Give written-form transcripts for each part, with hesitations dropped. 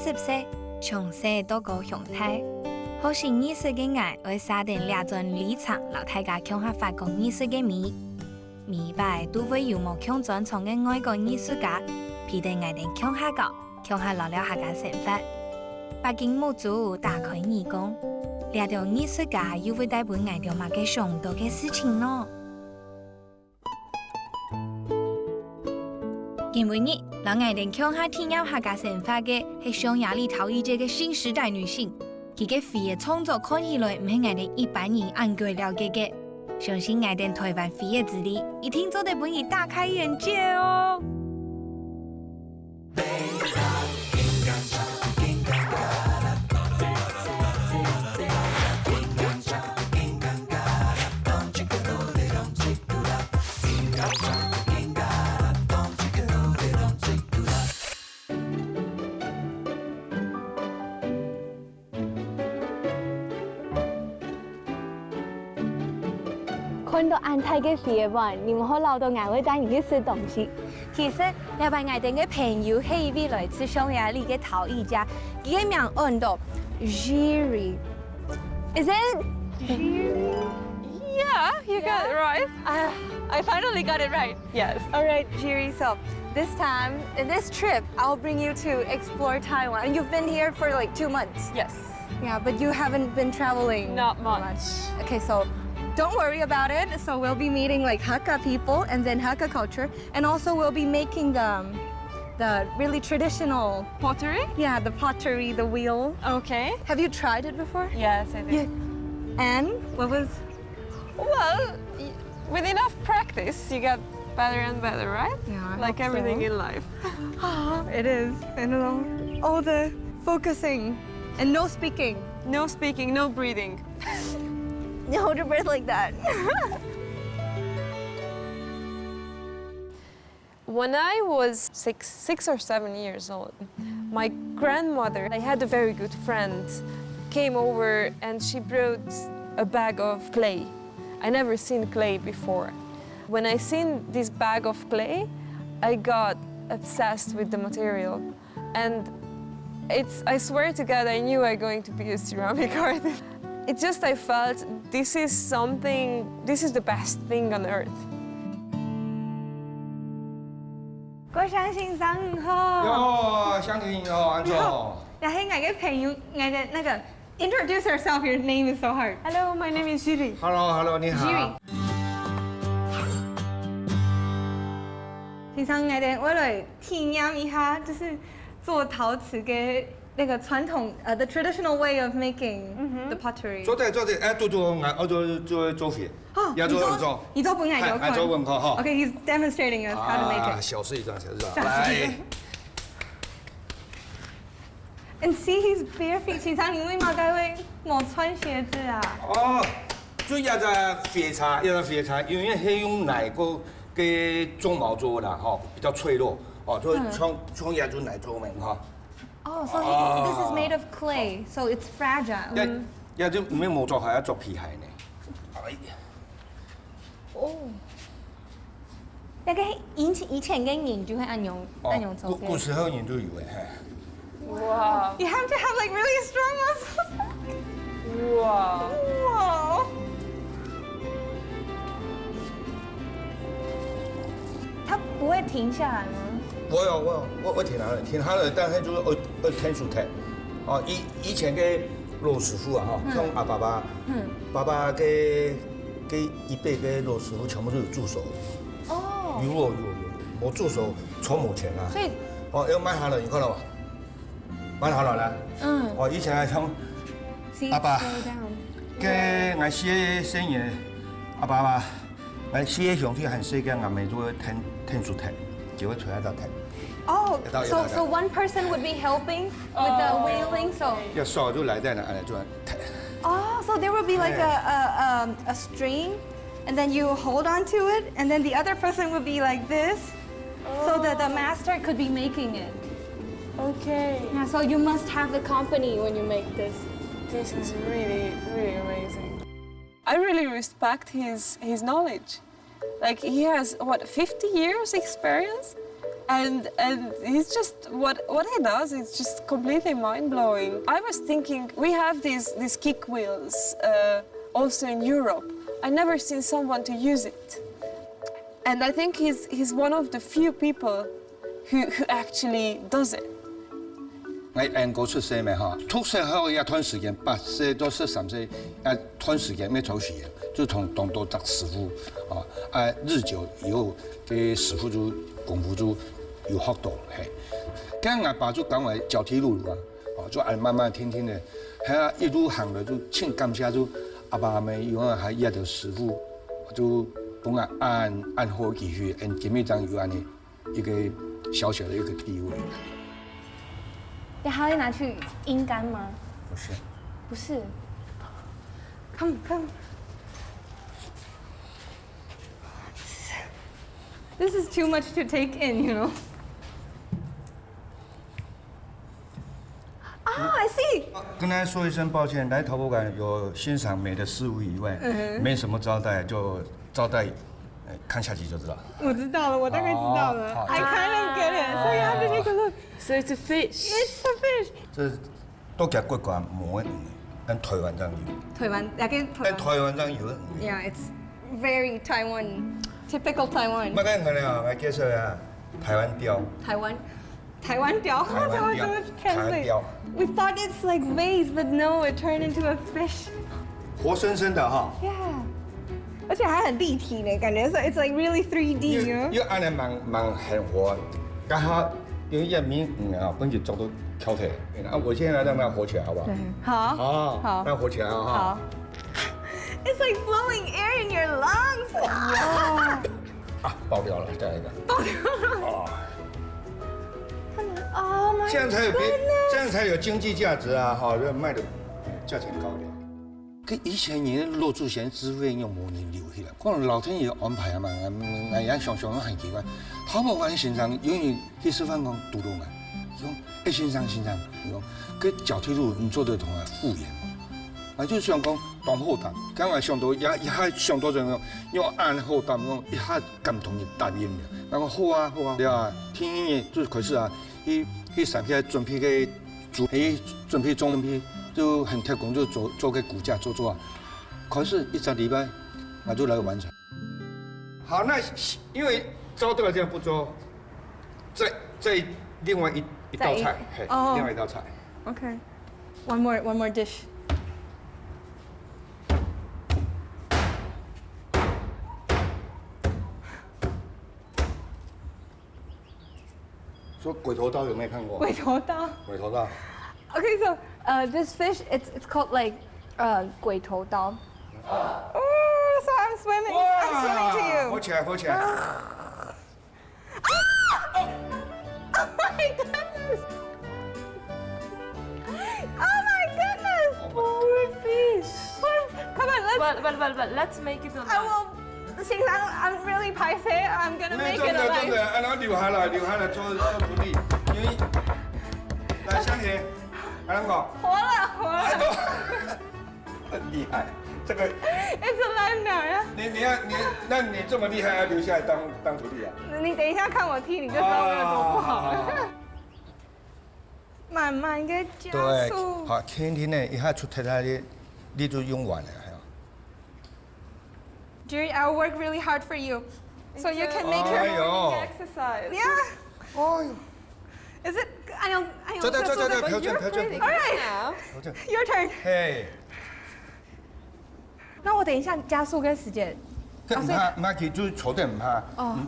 20歲，從細到高形態。好是藝術嘅愛，會寫定兩種立場，老大家向下發講藝術嘅美。美敗都會有冇向專長嘅外國藝術家，批定愛定向下講，向下聊聊下嘅想法。北京母族打開耳光，兩條藝術家又會帶俾愛條乜嘅想到嘅事情呢？因為你讓愛定向下體驗下嘅想法嘅係匈牙利陶藝界嘅新時代女性。佢嘅飛嘅創作看起來唔係我哋一般人按據了解嘅，相信我哋台灣飛嘅之力，一定做得俾你大開眼界哦！看到安泰嘅飛盤，你們好留到我會帶你去食東西。其實，我班我哋嘅朋友係一位來自匈牙利嘅陶藝家，佢嘅名按到 Jiří。Is it Jiří? Yeah, you got it right. I finally got it right. Yes. All right, Jiří. So this time, in this trip, I'll bring you to explore Taiwan. And you've been here for like 2 months. Yes. Yeah, but you haven't been traveling. Not much. Okay, so don't worry about it. So we'll be meeting like Hakka people and then Hakka culture. And also we'll be making the really traditional, Pottery? yeah, the pottery, the wheel. Okay. Have you tried it before? Yes, I did. Yeah. And what was? Well, with enough practice, you get better and better, right? Yeah, I like hope everything so. in life. It is. I don't know. All the focusing and no speaking. No speaking, no breathing. You hold your breath like that. When I was six or 7 years old, my grandmother, I had a very good friend, came over and she brought a bag of clay. I never seen clay before. When I seen this bag of clay, I got obsessed with the material. And I swear to God, I knew I was going to be a ceramic artist. It's just I felt this is the best thing on earth. 郭生先生好。哟，香婷哦，安坐。然後我嘅朋友，我嘅那個 introduce yourself. Your name is so hard. Hello, my name is Jiří. Hello， 你好。 Jiří。先生，我哋我來體驗一下，就是做陶瓷嘅那個傳統the traditional way of making the pottery。做得，哎，做飛。哦，你做本來有款。做本科哈。Okay, he's demonstrating us how to make it. 小事一張，小事一張。來。 And see, he's bare feet. 先生，你為乜解會冇穿鞋子啊？哦，主要係飛茶，因為係用奶個嘅絨毛做的哈，比較脆弱，哦，所以從椰子奶做嘅哈。 Oh, so this is made of clay, so it's fragile. 椰子唔係冇做係一做皮鞋呢。哦。那個以前嘅人就會按用做嘅。古時候人都有嘅。 Wow. You have to have like really strong muscles. Wow. Wow. 它不會停下來嗎？我停下來，但係就是要聽書睇。哦，以前嘅老師傅啊，哈，像阿爸爸嘅一輩嘅老師傅全部都有助手。哦。有，我助手從冇錢啊。所以。哦，要買下來，你看到嘛？買下來啦。嗯。哦，以前係像阿爸嘅我寫生意，阿爸我寫上去很細嘅，我咪做聽書睇，就會除喺度睇。 Oh, so one person would be helping with the wheeling, so. 一手就來在那嚟做睇。 Oh, so there would be like a string, and then you hold on to it, and then the other person would be like this, so that the master could be making it. Okay. Yeah, so you must have the company when you make this. This is really, really amazing. I really respect his knowledge. Like he has, what, 50 years experience? And he's just, what he does is just completely mind-blowing. I was thinking, we have these kick wheels also in Europe. I never seen someone to use it. And I think he's one of the few people who actually does it. 我過出世咪嚇，出世後一段時間，8歲到13歲，一段時間沒做事，就同多找師傅，日久以後，嘅師傅就功夫就有學到，係。跟阿爸就講話腳踢路啊，就按慢慢天的，係一路行的就請感謝就阿爸阿媽有啊還約到師傅，就幫我按好幾去，今日這樣有安尼一個小小的一個地位。 你还会拿去阴干吗？不是，不是。Come. This is too much to take in, you know. Oh, I see. 跟大家说一声抱歉，来陶博馆有欣赏美的事物以外，没什么招待，就招待，看下集就知道。我知道了，我大概知道了。I kind of get it, so you have to take a look. So it's a fish. It's a fish. 这都夾骨掛冇一樣嘅，跟台灣爭要，台灣，也跟跟台灣爭要。 Yeah, it's very Taiwan, typical Taiwan. 乜嘅我哋啊，我介紹啊，台灣雕。台灣雕. That's how I translate. We thought it's like vase, but no, it turned into a fish. 活生生的哈。 Yeah. 而且还很立体呢，感觉 it's like really 3D, you know? 要按嚟蠻很活，剛好有一名本就做到挑剔。我現在讓它活起來，好不好？好，讓它活起來啊！好。It's like blowing air in your lungs. 爆掉了，再來一個。爆掉了。Oh my 這樣才有 goodness. 這樣才有經濟價值啊！哈，要賣的價錢高一點。佢以前人落祖先只會用模擬留起來，可能老天爺安排啊嘛，我也想都很奇怪。淘寶館現場永遠去示範講獨到嘛，講欣賞，講佢腳踢路你做得同係敷衍，我就想講當好淡，咁我上到一下上到就用按好淡，講一下咁同意答應嘅，我講好啊，對啊，聽音樂就可是啊，去上批準備嘅做，去準備中批。 就很特工，就做個骨架做啊，可是一個禮拜我就來完成。好，那因為招到了這樣不做，再另外一道菜，另外一道菜。Okay. One more dish. 說鬼頭刀有沒有看過？鬼頭刀. Okay, so this fish, it's called like 鬼頭刀. Oh, so I'm swimming to you. 活起來。Oh my goodness! Oh my goodness! Poor fish. Come on, But let's make it alive. I will. Since I'm really paiseh, I'm gonna make it 真的， alive. 然後留下來做徒弟，因為來香姐，阿龍哥。活了。很厲害，這個 It's alive now, yeah? 那你這麼厲害，要留下來當徒弟啊？你等一下看我踢，你就知道我有多不好了。慢慢嘅加對，速。好，天天呢一下出題啦，你就用完了，係啊。Jerry, I'll work really hard for you, so you can make your 哎呦， Exercise. yeah. 哎呦， Is it? 哎呦，走，調整。 All right, your turn. 嘿，那我等一下加速跟時間。即唔怕佢就坐得唔怕，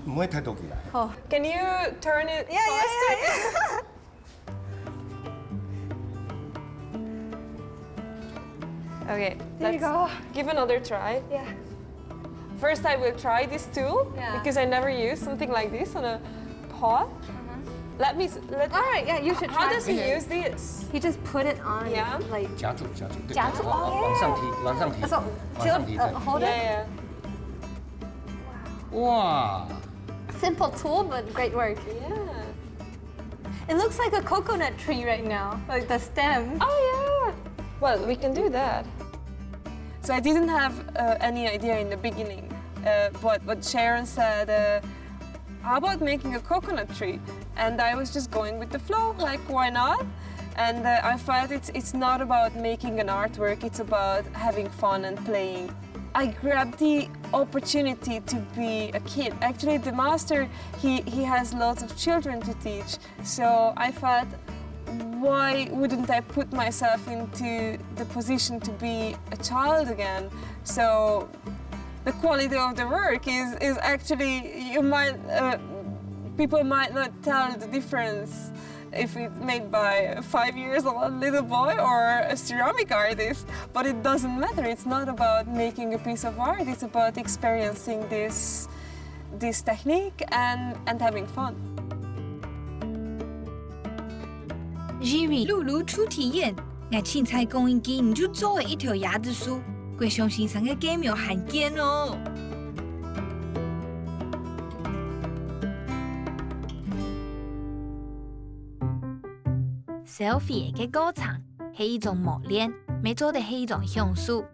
唔會睇到佢啦。好。 Can you turn it Yeah. faster? Okay, There you let's go. give another try. Yeah. First, I will try this tool Yeah. because I never used something like this on a pot. Let me. All right, yeah, you should How try. does he use this? He just put it on. Yeah. Like. 夾住，夾住往上提，往上提， So, 往上提。 hold it. Yeah. 哇， Simple tool, but great work. Yeah. It looks like a coconut tree right now, like the stem. Oh yeah. Well, we can do that. So I didn't have any idea in the beginning, but Sharon said, how about making a coconut tree? And I was just going with the flow, like, why not? And I thought it's not about making an artwork, it's about having fun and playing. I grabbed the opportunity to be a kid. Actually, the master, he has lots of children to teach. So I thought, why wouldn't I put myself into the position to be a child again? So the quality of the work is actually, people might not tell the difference if it's made by a 5 years old little boy or a ceramic artist, but it doesn't matter. It's not about making a piece of art, it's about experiencing this technique and having fun. Jerry 露露初体验，我凊彩讲一句，你就做了一条鸭子树，我相信上个 game 有罕见哦。Selfie 嘅歌唱係一種磨練，未做的係一種享受。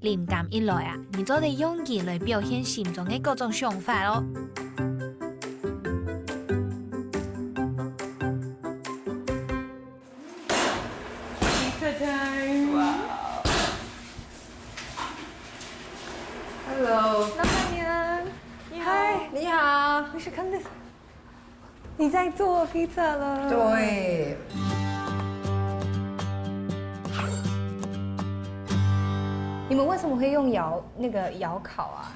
靈感一來啊，你就得用佢來表現心中嘅各種想法咯。Pizza time! Wow! Hello， 老板娘，嗨，你好。你是看的？你在做披萨了？对，你们为什么会用窑烤啊？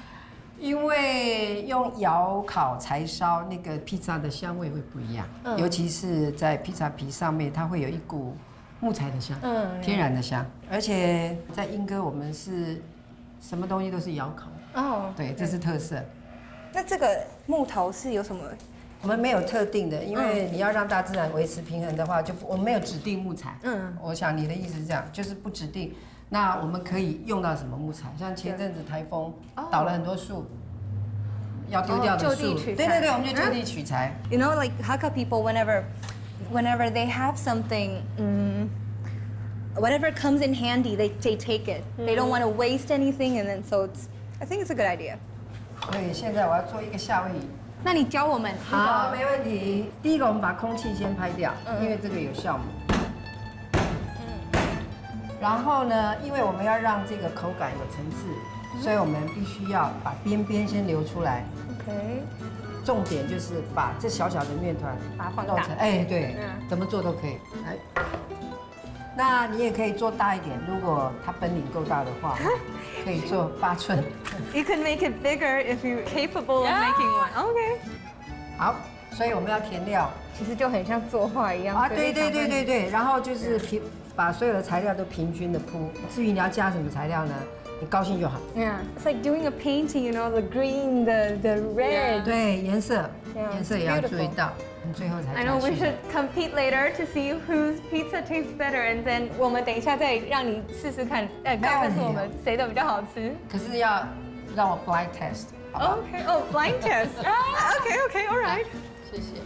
因为用窑烤柴烧，那个披萨的香味会不一样，尤其是在披萨皮上面，它会有一股木材的香，天然的香。而且在英歌，我们是什么东西都是窑烤，哦，对，这是特色。那这个木头是有什么？我们没有特定的，因为你要让大自然维持平衡的话，我们没有指定木材。我想你的意思是这样，就是不指定。那我们可以用到什么木材？像前阵子台风倒了很多树，要丢掉的树，就地取材。对对对，我们就就地取材。You know, like Hakka people, whenever they have something, whatever comes in handy, they take it. They don't want to waste anything, and then I think it's a good idea. 所以现在我要做一个夏威夷。那你教我们？好，没问题。第一个，我们把空气先拍掉，因为这个有酵母。然后呢，因为我们要让这个口感有层次，所以我们必须要把边边先留出来。OK。重点就是把这小小的面团把它放大。哎，对，怎么做都可以。来，那你也可以做大一点，如果它本领够大的话，可以做8寸。You can make it bigger if you're capable of making one. OK。好，所以我们要填料。其实就很像作画一样。啊，对对对对对，然后就是把所有的材料都平均的铺。至于你要加什么材料呢？你高兴就好。Yeah, it's like doing a painting, you know, the green, the red. 对，颜色也要注意到。最后才。I know we should compete later to see whose pizza tastes better, and then 我们等一下再让你试试看，告诉我们谁的比较好吃。可是要让我 blind test， 好不好 ？Okay, oh, blind test. Okay, all right. 谢谢。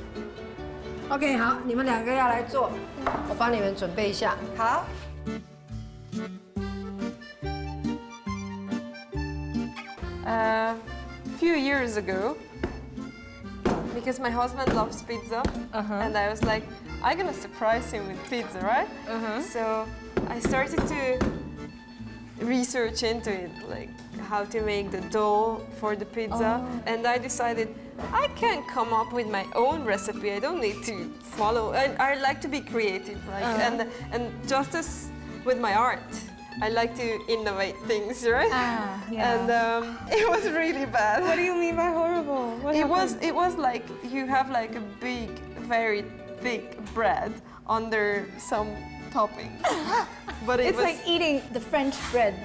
OK， 好，你们2个要来做，我帮你们准备一下。好。A few years ago, because my husband loves pizza, and I was like, I'm gonna surprise him with pizza, right? So I started to research into it, like how to make the dough for the pizza, and I decided I can come up with my own recipe. I don't need to follow. I like to be creative, like, and just as with my art, I like to innovate things, right? Yeah. And it was really bad. What do you mean by horrible? It was like you have like a big, very thick bread under some topping. But it's like eating the French bread,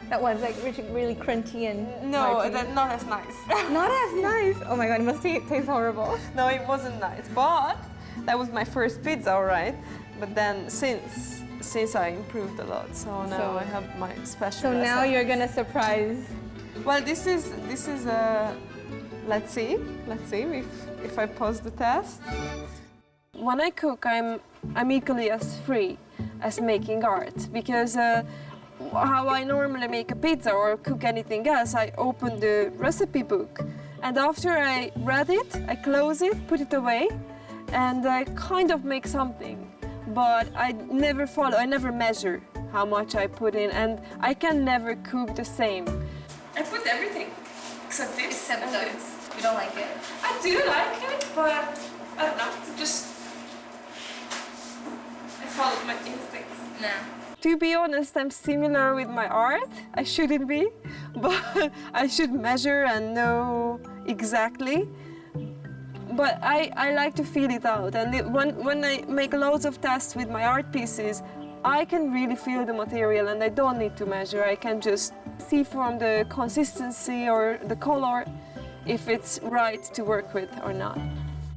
that was like really crunchy and no, not as nice. Not as nice. Oh my god, it must taste horrible. No, it wasn't nice. But that was my first pizza, all right. But then since I improved a lot, so now I have my special. So now you're gonna surprise. Well, this is let's see if I pass the test. When I cook, I'm equally as free as making art, because how I normally make a pizza or cook anything else, I open the recipe book And after I read it, I close it, put it away, and I kind of make something. But I never follow, I never measure how much I put in, and I can never cook the same. I put everything, except this. Except those. You don't like it? I do like it, but I don't know, I followed my instincts. Nah. To be honest, I'm similar with my art. I shouldn't be, but I should measure and know exactly. But I like to feel it out. And when I make loads of tests with my art pieces, I can really feel the material and I don't need to measure. I can just see from the consistency or the color if it's right to work with or not.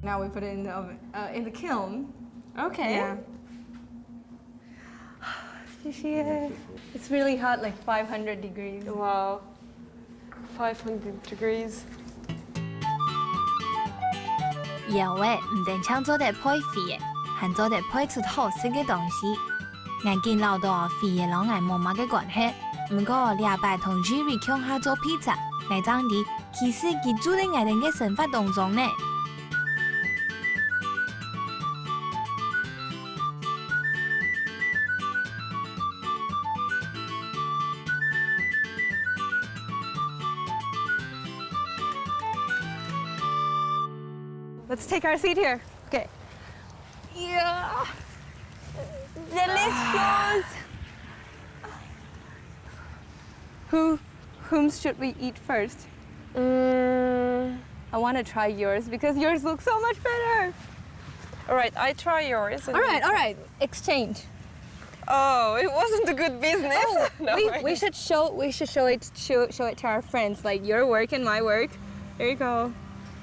Now we put it in the oven, in the kiln. Okay. Yeah. It's really hot, like 500 degrees. Wow. 500 degrees. 油的唔但搶做得配肥的，還做得配出好食嘅東西。眼見老到肥嘅老眼冇乜嘅關係，不過禮拜同 Jerry 強下做披薩，眼張啲其實佢煮喺眼哋嘅生活當中呢。Let's take our seat here. Okay. Yeah. Delicious. Whom should we eat first? I want to try yours because yours looks so much better. All right, I try yours. All right. Exchange. Oh, it wasn't a good business. No, we should show it to our friends, like your work and my work. There you go.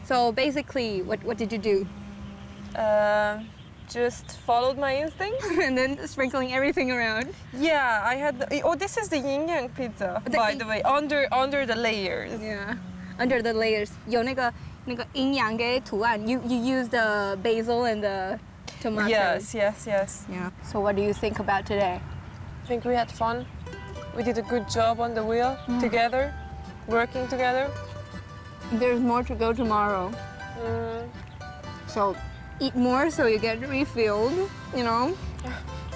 So basically, what did you do? Just followed my instinct. And then sprinkling everything around. Yeah, I had. This is the yin yang pizza, by the way, under the layers. Yeah, under the layers. 有那个阴阳的图案. You use the basil and the tomatoes. Yes. Yeah. So what do you think about today? I think we had fun. We did a good job on the wheel together, working together. There's more to go tomorrow. So eat more so you get refilled, you know?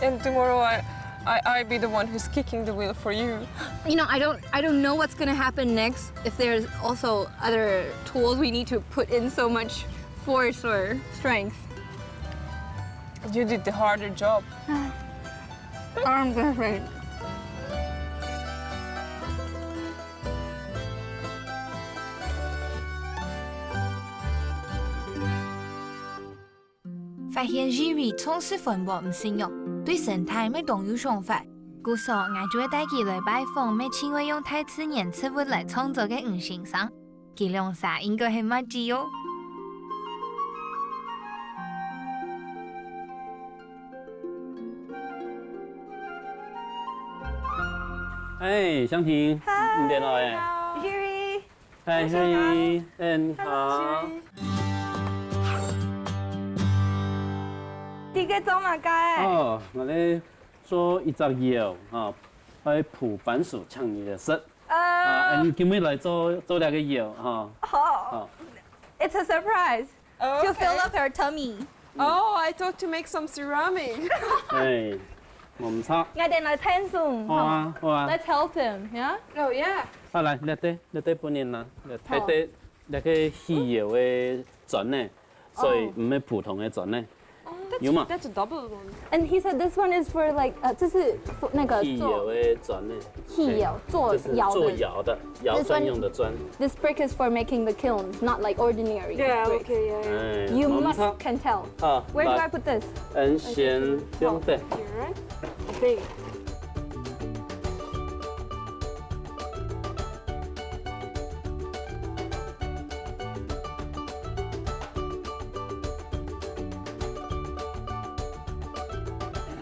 And tomorrow I be the one who's kicking the wheel for you. You know, I don't know what's gonna happen next, if there's also other tools we need to put in so much force or strength. You did the harder job. I'm different. phát hiện Jerry 從事環保唔信用，對生態沒動有想法，故所我就會帶佢來拜訪咩稱為用太自然植物來創造嘅五行商，佢兩啥應該係乜嘢喲？哎，香婷，你點來？ Jerry. 嗨，Jerry，你好。啲嘅做乜嘅？哦，我咧做一隻藥啊，去蒲番薯搶你嘅食。你今日來做兩個藥哈。Oh. It's a surprise. Oh, To fill up her tummy. Oh, I thought to make some ceramic. 誒，我唔錯。我哋嚟聽餸。好啊，好啊。 Let's help him, yeah? Oh yeah. 好來，你得半年啦，睇得那個稀有嘅磚呢，所以唔係普通嘅磚呢。有嘛？ That's a double one. And he said this one is for like 这是那个稀有的磚呢，稀有做就是窑做的。窑的，窑专用的砖。 This brick is for making the kilns, not like ordinary Yeah, bricks. okay, yeah. 哎， You 我唔 must 錯。 can tell. 啊， Where do I 來， put this? 先不用得。 Here, right? Okay.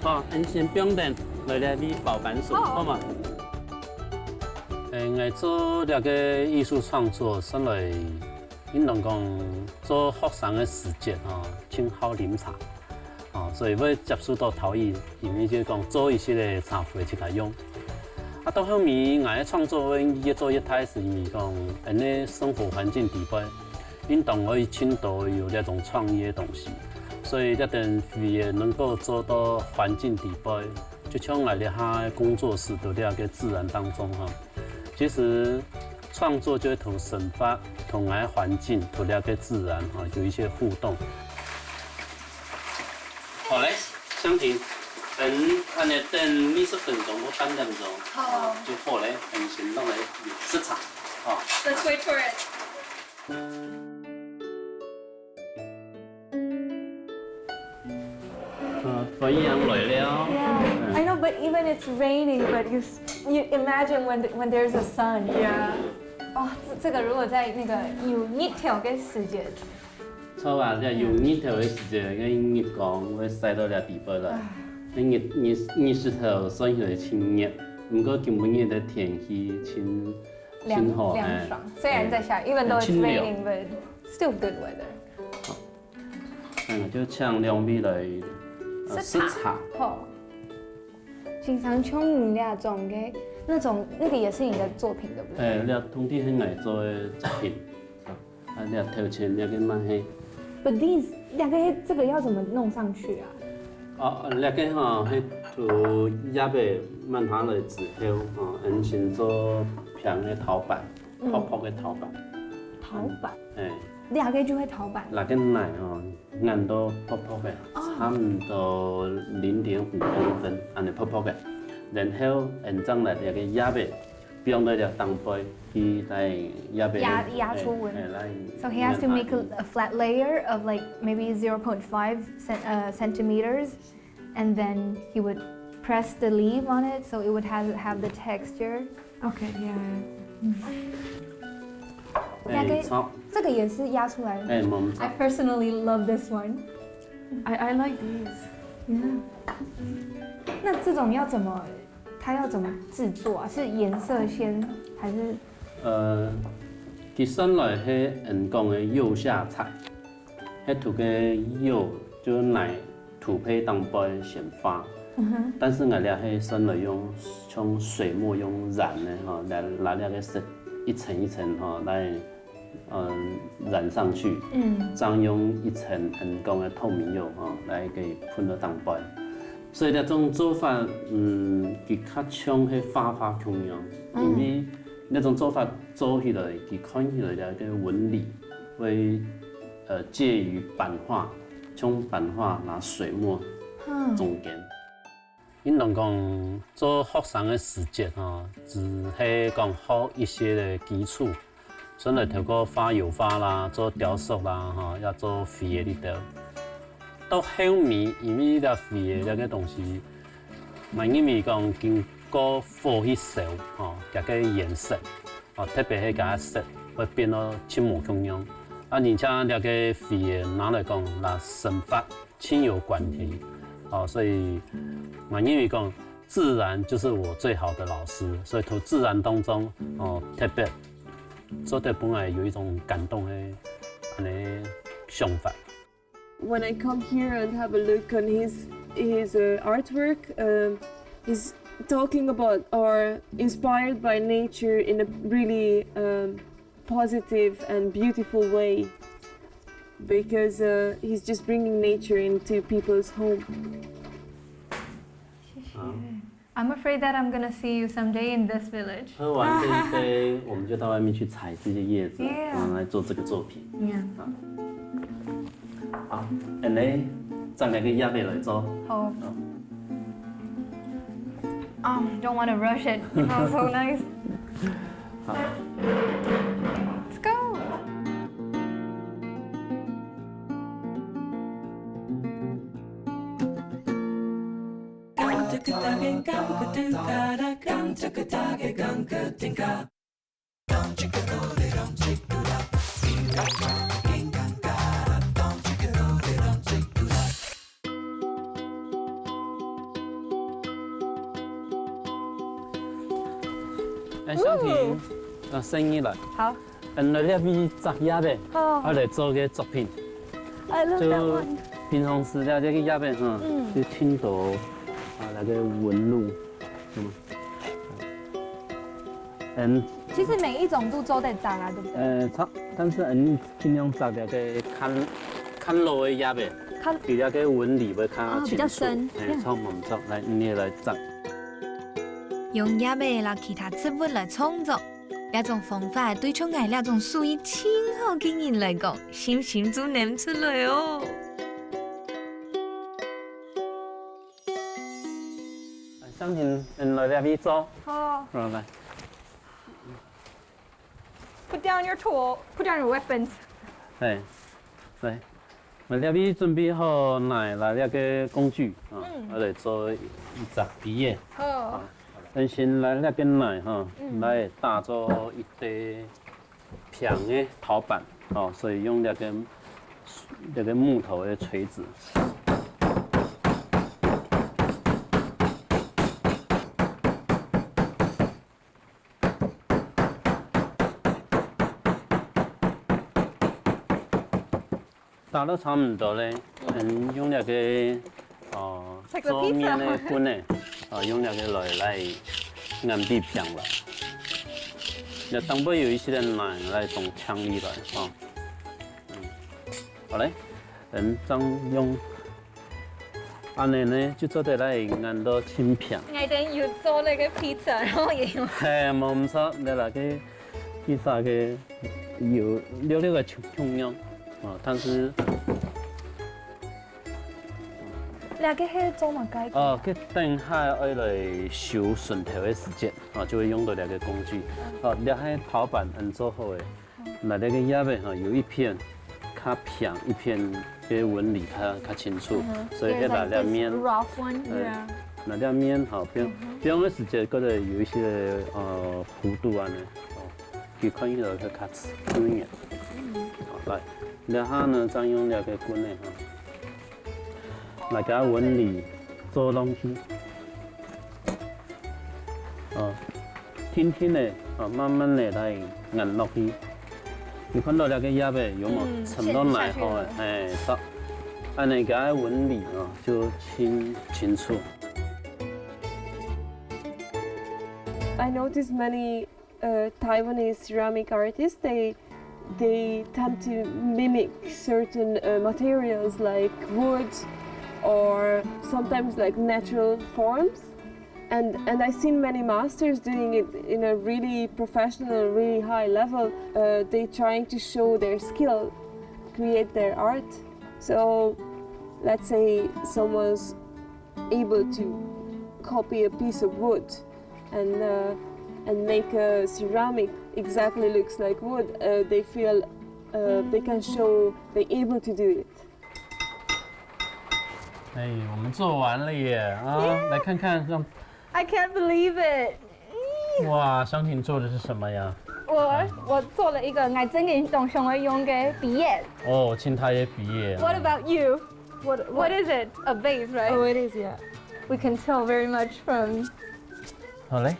好，先不用等，來咧你包番薯，好嘛？我做這個藝術創作，上來應當講做學生嘅時節哦，真好飲茶，所以要接觸到陶藝，因為就講做一些嘅茶會去佢用。到后面我的创作会越做越开始，因为讲，因为生活环境底下，运动可以青岛有那种创业的东西，所以一定也能够做到环境底下，就像我哋下工作室都在个自然当中哈。其实创作就会同生发、同我的环境、同了个自然哈有一些互动。好嘞，香婷。等尼等20分钟或半点钟，好，就好嘞，先落来试茶，哦。 Let's wait for it. Phở Giang来了。 Yeah, I know, but even it's raining, but you imagine when there's a sun. Yeah. 哦，这个如果在那个有熱調嘅時節，錯啊！你用熱頭嘅時節，跟熱講會曬到啲地方啦。你熱石頭算起來清熱，不過今日嘅天氣清好，涼爽。雖然在下雨，even though it's raining, but still good weather. 就請兩位來試茶。好，經常用那種嘅那個也是你的作品，對不對？你通啲係藝作嘅作品，你頭前你嘅乜係？ But these 兩個這個要怎麼弄上去啊？ 你個哈係塗葉嘅慢下來之後，先做平嘅陶板，泡泡嘅陶板。陶板。兩個就會陶板。那個奶硬到泡泡嘅，差唔多0.5公分，安尼泡泡嘅。然後將來那個葉嘅放到條當杯，佢來葉嘅壓出紋。So he has to make a flat layer of like maybe 0.5 centimeters, and then he would press the leaf on it so it would have the texture. Okay, yeah. 這個也是壓出來的。I personally love this one. I like these. Yeah. 那這種要怎麼？它要怎麼製作啊？是顏色先還是？佢生來係人講嘅釉下彩，係塗嘅釉就奶土胚當杯先發。但是我哋係生來用像水墨用染嘅哈，來那個色一層一層哈來染上去，這樣用一層人工嘅透明釉哈來給噴到當杯。 所以呢種做法，佢較像係花花咁樣，因為呢種做法做起來，佢看起來嘅紋理會介於版畫，從版畫拿水墨中間。因為講做學生嘅時節吼，只係講學一些嘅基礎，所以透過畫油畫啦，做雕塑啦，吼，要做飛嘅呢度。 到後面，因為呢飛嘅呢個東西，咪因為講經過火去燒，加個顏色，特別係加色，會變到青木咁樣。而且呢個飛嘅拿來講，嗱生發親有關係，所以咪因為講自然就是我最好的老師，所以從自然當中，特別做得本來有一種感動嘅咁嘅想法。 When I come here and have a look on his artwork, he's talking about or inspired by nature in a really positive and beautiful way, because he's just bringing nature into people's home. I'm afraid that I'm gonna see you someday in this village. 喝完这一杯，我们就到外面去采这些叶子，来做这个作品。 好，然後將兩個葉嚟做。好。Don't want to rush it. It smells so nice. 好。Let's go. Anh Sáng Thị, sinh ý lại. 好。anh來呢邊摘葉嘅，我嚟做嘅作品。 I love that one. 平常時咧，這個葉嘅就聽到那個紋路，其实每一种都做得杂啦，对不对？但是尽量找那个看路的叶呗，比那个纹理会较比较深。创唔错，来你也来找。用叶尾来其他植物来创作，这种方法对像我这种属于清好的人来讲，心情就能出来哦。相信来这边做，好。来。Put down your tool. Put down your weapons. 来，我这边准备好来那个工具啊，我来做一只皮叶。好。先来那个奶哈，来打做一堆平的陶板哦，所以用那个木头的锤子。打到差不多嘞，用那个做面的棍呢，用那个来按地平了。那当不有一些人来从枪里来好嘞，这样用，安尼呢就做得来按到轻平。我等要做那个 pizza， 然后也用。冇唔错，你那个披萨嘅有溜个重样。但是，那个是做乜解？佢等下要来修顺条的时间，就会用到那个工具。那些陶板做好的，那个叶尾有一片较平，一片嘅纹理较清楚，所以那面，那面不用的时间，觉得有一些弧度啊呢，佢看起来较粗一点。来。然后呢，再用那个棍呢来给它纹理做东西，轻轻的慢慢的来按落去。你看到那个叶尾有冇沉到奶后的？好，按那个纹理就清楚。I noticed many Taiwanese ceramic artists. They tend to mimic certain materials like wood or sometimes like natural forms. And I've seen many masters doing it in a really professional, really high level. They're trying to show their skill, create their art. So let's say someone's able to copy a piece of wood and make a ceramic exactly looks like wood. They feel they can show they're able to do it. 我们做完了耶来看看让。I can't believe it. 哇，湘婷做的是什么呀？我做了一个我真嘅动上会用嘅笔叶。青苔嘅笔叶。What about you? What is it? A vase, right? Oh, it is, yeah. We can tell very much from. 好嘞。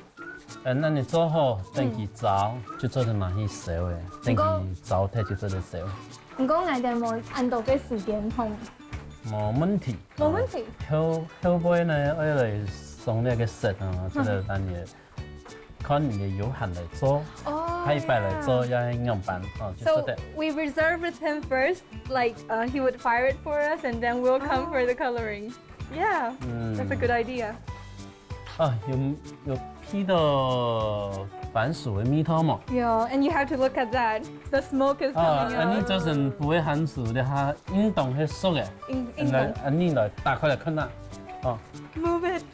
那你做好，等佢走就做得哪些手嘅，等佢走睇就做得手。唔講我哋冇按到嘅時間同。冇問題。冇問題。後背呢，我嚟送那個色這個單嘢，看你的有限嚟做，黑白嚟做要樣板就做得。So we reserve with him first, like he would fire it for us, and then we'll come for the coloring. Yeah, that's a good idea. 有批到番薯的蜜桃嘛。Yeah, and you have to look at that. The smoke is coming out. 你就是不會番薯的它運動係熟嘅。運動。你來打開來看啦。Move it.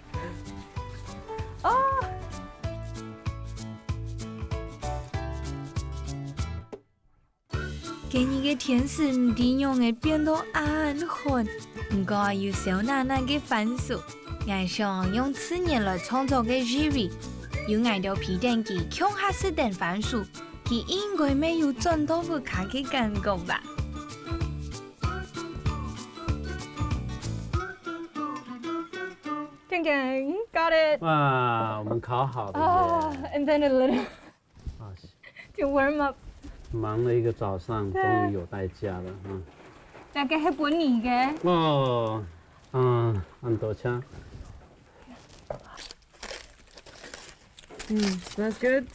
给你的天使唔點用嘅變到暗紅，不過有小奶奶嘅番薯。我想用自然來創造嘅 Jiri， 有愛到皮蛋機強下式等番薯，佢應該沒有轉到不卡嘅感覺吧。Got it. 哇，我們烤好了。And then a little to warm up. 忙了一個早上，終於有代價了。那個係本年嘅。按多槍。Smells good.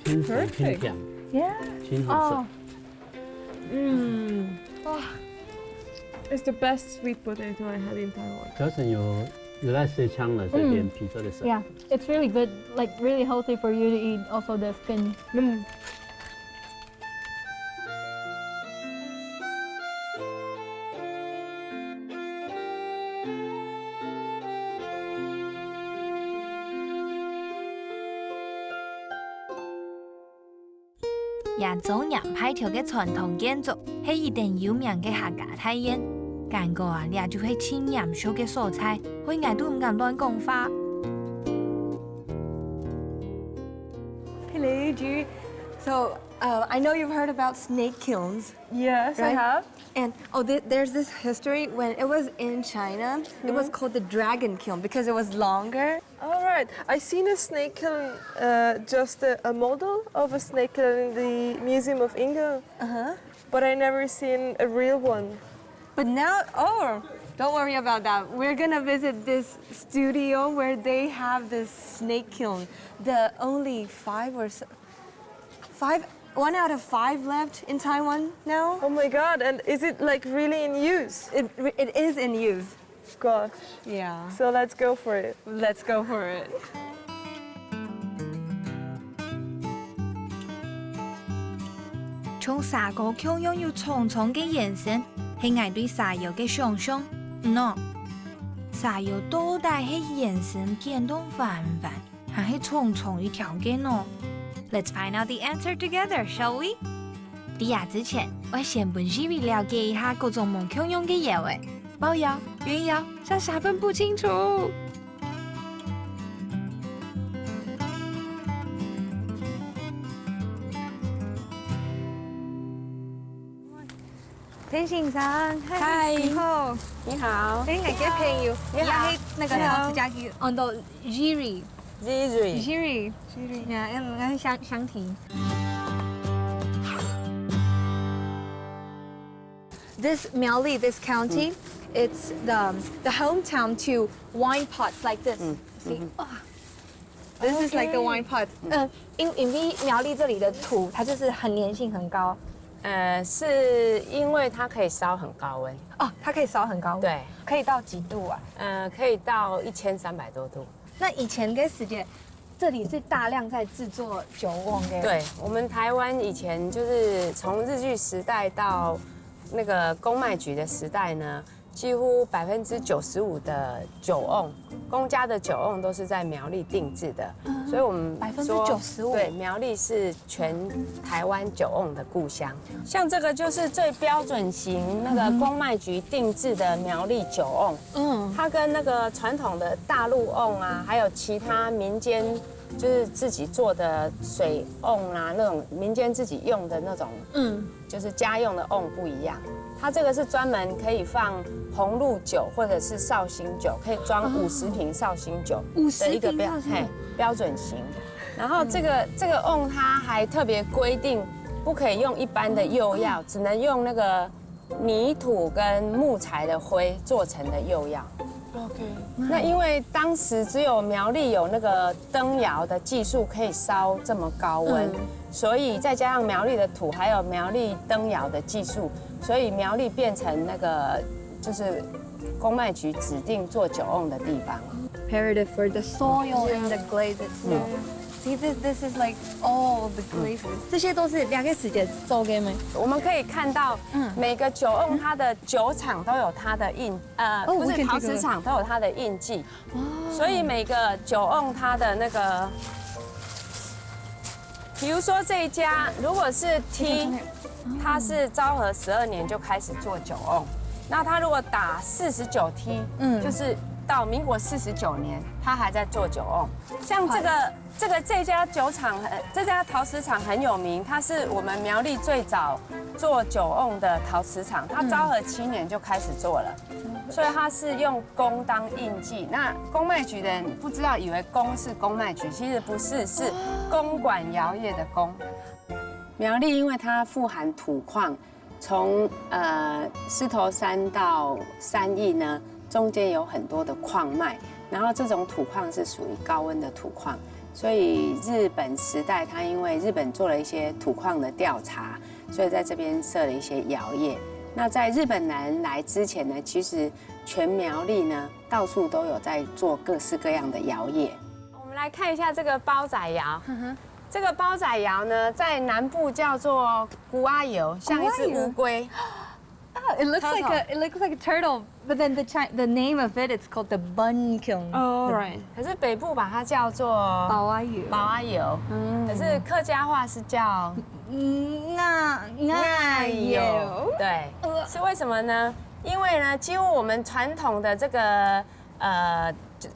清爽清甜， Yeah. 清红色。 It's the best sweet potato I had in Taiwan. 可是有那些枪的这边皮做的色。 Yeah, it's really good, like really healthy for you to eat. Also the skin. 亚洲洋派條嘅傳統建築係一定有名嘅客家菜宴，感覺啊，呢就係清鹽燒嘅蔬菜，可以嗌都唔敢亂講話。 Hello, Ju. So I know you've heard about snake kilns. Yes, I Right? have. And there's this history when it was in China, it was called the dragon kiln because it was longer. All right. I seen a snake kiln, just a model of a snake kiln in the Museum of Ingo. But I never seen a real one. But now, don't worry about that. We're gonna visit this studio where they have this snake kiln. The only one out of five left in Taiwan now. Oh my God! And is it like really in use? It is in use. Gosh. Yeah. So let's go for it. Let's go for it. 從沙個腔擁有重重嘅延伸，係我對沙藥嘅想象。喏，沙藥到底係延伸變動範範，還係重重一條嘅呢？ Let's find out the answer together, shall we？ 喺呀之前，我先幫Jimmy了解一下各種門腔用嘅嘢位，包謠、原謠，傻傻分不清楚。天先生，嗨你好，你好你係嘅朋友，你好也係那個陶瓷家具，on the Jiri。 ，Ziri， Jiri，呀，我想聽。This Miaoli, this county, it's the hometown to wine pots like this. See, this is like the wine pots. 因为苗栗这里的土，它就是很粘性很高。是因为它可以烧很高温，哦，它可以烧很高，对，可以到几度啊？可以到1300多度。那以前的时间，这里是大量在制作酒瓮的。对，我们台湾以前就是从日据时代到那个公卖局的时代呢，几乎95%的酒瓮，公家的酒瓮都是在苗栗定制的，所以我们说95%对，苗栗是全台湾酒瓮的故乡。像这个就是最标准型那个公卖局定制的苗栗酒瓮，它跟那个传统的大陆瓮啊，还有其他民间就是自己做的水瓮啊，那种民间自己用的那种，就是家用的瓮不一样。它这个是专门可以放红露酒或者是绍兴酒，可以装50瓶绍兴酒的一个标准型。然后这个瓮它还特别规定，不可以用一般的釉药，只能用那个泥土跟木材的灰做成的釉药。那因为当时只有苗栗有那个灯窑的技术可以烧这么高温，所以再加上苗栗的土还有苗栗灯窑的技术，所以苗栗变成那个就是公卖局指定做酒瓮的地方。 Imperative for the soil and the glaze itself. See, this is like all the glazes. 这些都是2个时间做的吗？我们可以看到，每个酒瓮它的酒厂都有它的不是陶瓷厂都有它的印记，所以每个酒瓮它的那个，比如说这一家如果是 T， 它是昭和12年就开始做酒瓮，那它如果打49 T， 就是到民国49年，它还在做酒瓮。像这家酒厂，这家陶瓷厂很有名，它是我们苗栗最早做酒瓮的陶瓷厂，它昭和7年就开始做了，所以它是用公当印记。那公卖局的人不知道，以为公是公卖局，其实不是，是公管窑业的公。苗栗因为它富含土矿，从狮头山到三义呢，中间有很多的矿脉，然后这种土矿是属于高温的土矿，所以日本时代它因为日本做了一些土矿的调查，所以在这边设了一些窑业。那在日本人来之前呢，其实全苗栗呢到处都有在做各式各样的窑业。我们来看一下这个包仔窑。这个包仔窑呢，在南部叫做古阿油，像一只乌龟。It looks like a turtle, but then the name of it, it's called the bun kiln. Oh, right. 可是北部把它叫做宝阿油。宝阿油，可是客家话是叫那油。对，是为什么呢？因为呢，几乎我们传统的这个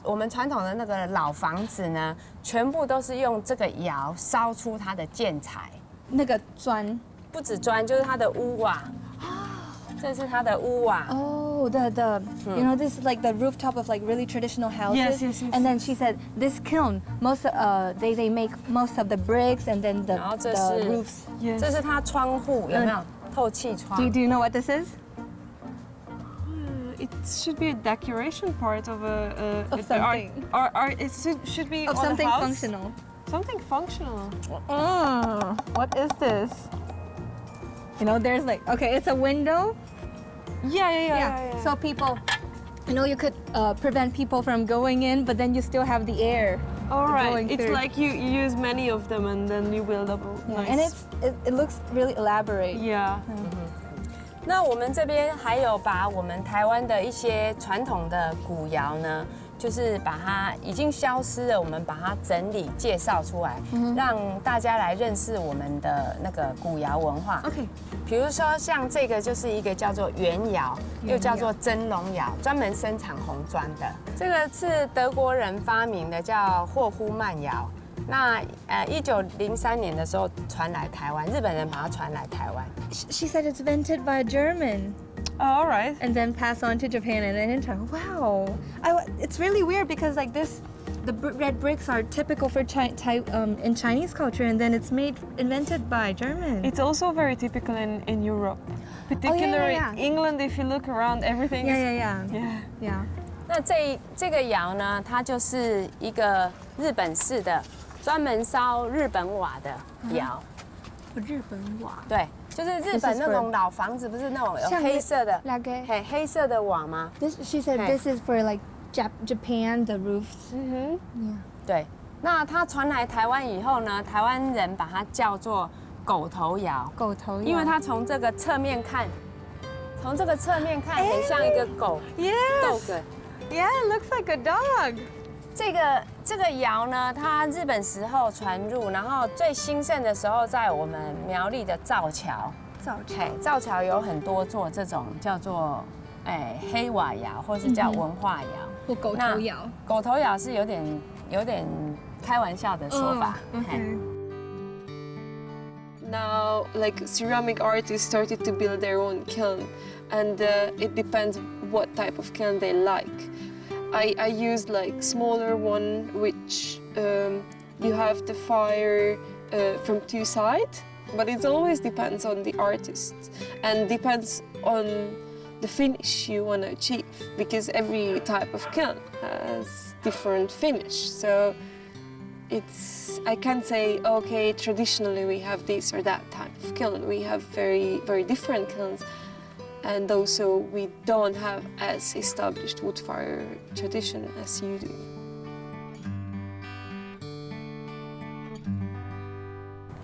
我们传统的那个老房子呢，全部都是用这个窑烧出它的建材。那个砖。不止砖，就是它的屋瓦。这是它的屋瓦。Oh, you know, this is like the rooftop of like really traditional houses. Yes. And then she said this kiln, they make most of the bricks and then the roofs. Yes. 这是它窗户，有没有透气窗 Do you know what this is? It should be a decoration part of Of something. It should be Of on something a house. functional. Something functional. What is this? You know, there's like, okay, it's a window. Yeah. So people, you know, you could prevent people from going in, but then you still have the air. All right. going It's through. like you use many of them and then you build up a Yeah, nice. and it looks really elaborate. Yeah. 那我们这边还有把我们台湾的一些传统的古窑呢，就是把它已经消失了，我们把它整理介绍出来，让大家来认识我们的那个古窑文化。 Okay. 比如说像这个就是一个叫做原窑，又叫做蒸笼窑，专门生产红砖的。这个是德国人发明的，叫霍夫曼窑。那1903年的时候传来台湾，日本人把它传来台湾。 She said it's invented by a German. All right. And then pass on to Japan and then in China. Wow. It's really weird because like this, the red bricks are typical for in Chinese culture, and then it's invented by German. It's also very typical in Europe, particularly yeah. England. If you look around, everything is yeah. 那这个窑呢，它就是一个日本式的，专门烧日本瓦的窑。日本瓦。对，就是日本那种老房子，不是那种有黑色的，黑色的瓦吗？ She said this is for like Japan the roofs. 对，那它传来台湾以后呢，台湾人把它叫做狗头窑，狗头窑。因为它从这个侧面看，很像一个狗。Dog。 Yeah, it looks like a dog. 这个窑呢，它日本时候传入，然后最兴盛的时候在我们苗栗的造桥。造桥有很多座这种叫做黑瓦窑，或是叫文化窑。或狗头窑。狗头窑是有点开玩笑的说法。Now, like ceramic artists started to build their own kiln, and it depends what type of kiln they like. I used like smaller one, which you have the fire from two sides, but it always depends on the artist and depends on the finish you want to achieve, because every type of kiln has different finish. So I can't say, okay, traditionally we have this or that type of kiln. We have very, very different kilns. And also we don't have as established wood fire tradition as you do.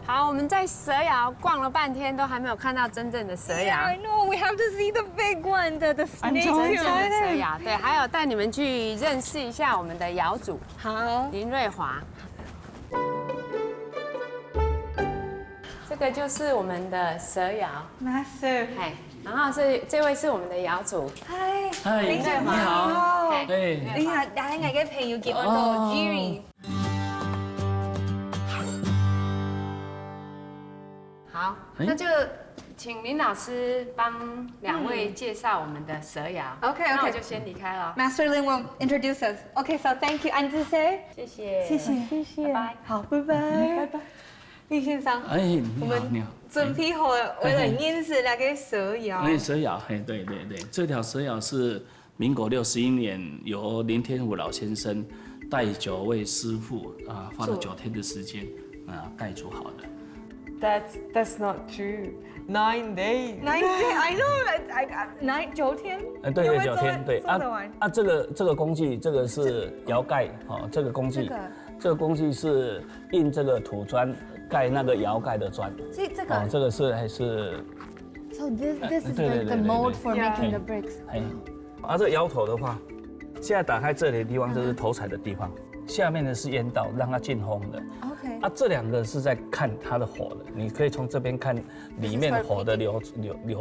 好，我们在蛇窑逛了半天，都还没有看到真正的蛇窑。 I know, we have to see the big one, the snake. 真正的蛇窑，对，还有带你们去认识一下我们的窑主。好，林瑞华。这个就是我们的蛇窑 Master. 嘿，然后这位是我们的窑主。Hi. 嗨，你好。哎，你好，大家嘅朋友叫我做 Jerry。好，那就请林老师帮两位介绍我们的蛇窑。OK，那我就先离开了。 Master Lin will introduce us. Okay, so thank you, 安之 say. 谢谢，谢谢，拜拜。好，拜拜，拜拜。李先生，哎，你好。准备好为了认识那个蛇窑。蛇窑，对，这条蛇窑是民国61年由林天虎老先生带9位师傅花了9天的时间盖出好的。That's not true. 9 days. 9 days, I know. 9天。对，9天，对这个工具，这个是窑盖，这个工具，这个工具是印这个土砖盖那个窑盖的砖。所以这个是还是 So this is like the mold for making the bricks. 这个窑头的话，现在打开这里的地方就是头彩的地方，下面的是烟道，让它进风的。OK。这2个是在看它的火的，你可以从这边看里面火的流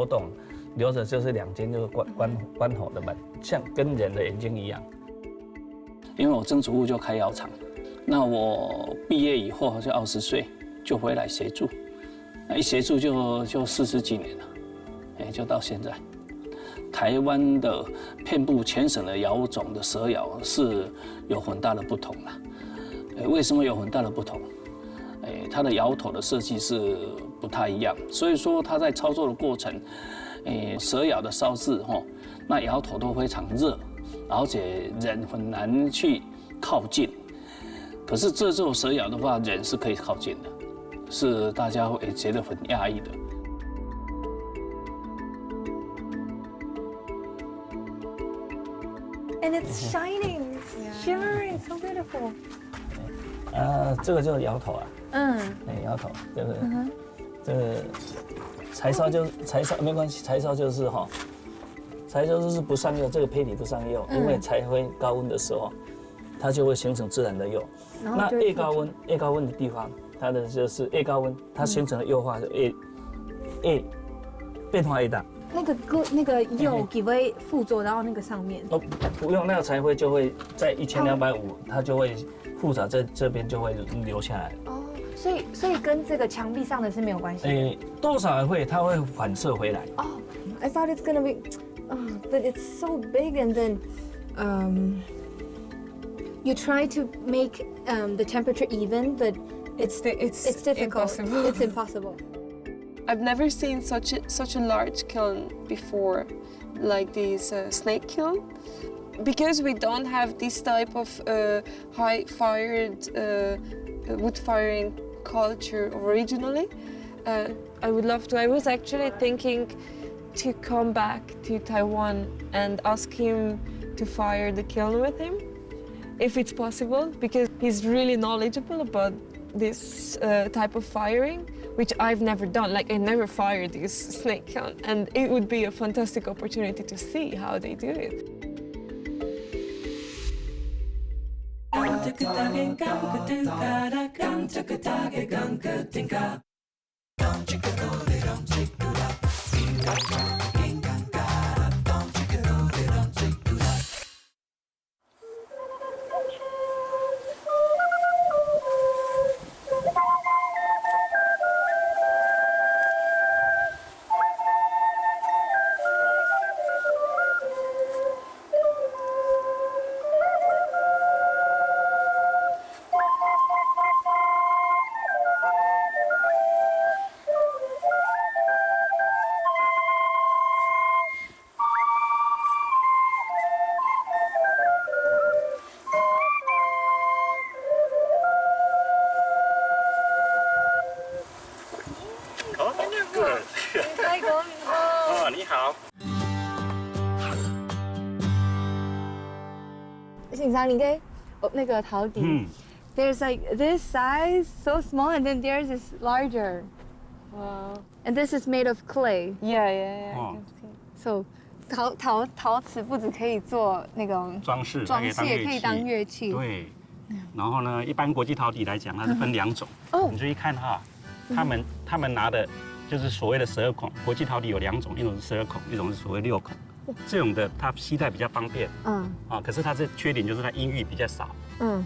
动，流着就是2间就是关火的门，像跟人的眼睛一样。因为我曾祖父就开窑厂，那我毕业以后就20岁就回来协助，一协助就40几年了，就到现在。台湾的遍布全省的窑种的蛇窑是有很大的不同啦。为什么有很大的不同？它的窑头的设计是不太一样，所以说它在操作的过程，蛇窑的烧制那窑头都非常热，而且人很难去靠近。可是这种蛇窑的话，人是可以靠近的，是大家会觉得很压抑的。And it's shining, it's shimmering, so beautiful. 这个就是窑头啊。窑头，这个柴烧没关系，柴烧就是柴烧就是不上釉，这个胚体不上釉，因为柴灰高温的时候，它就会形成自然的釉。那越高温的地方，它的就是越高温，它形成的釉化越变化越大。那个釉给会附着到那个上面。不用，那个柴灰就会在1250，它就会附着在这边就会留下来。所以跟这个墙壁上的是没有关系。多少会它会反射回来。I thought it's gonna be, but it's so big, and then, you try to make the temperature even, but it's difficult. Impossible. It's impossible. I've never seen such a large kiln before, like this snake kiln, because we don't have this type of high-fired wood-firing culture originally. I would love to. I was actually thinking to come back to Taiwan and ask him to fire the kiln with him, if it's possible, because he's really knowledgeable about this type of firing, which I've never done. Like, I never fired this snake kiln, and it would be a fantastic opportunity to see how they do it. Oh, 你好。欣赏你给那个陶笛。There's like this size, so small, and then theirs is larger. Wow. And this is made of clay. Yeah. I can see. So, 陶瓷不只可以做那种装饰，装饰也可以当乐器。对。然后呢，一般国际陶笛来讲，它是分2种。你注意看哈，他们拿的就是所谓的12孔。国际陶笛有2种，一种是12孔，一种是所谓6孔。这种的它携带比较方便。可是它这缺点就是它音域比较少。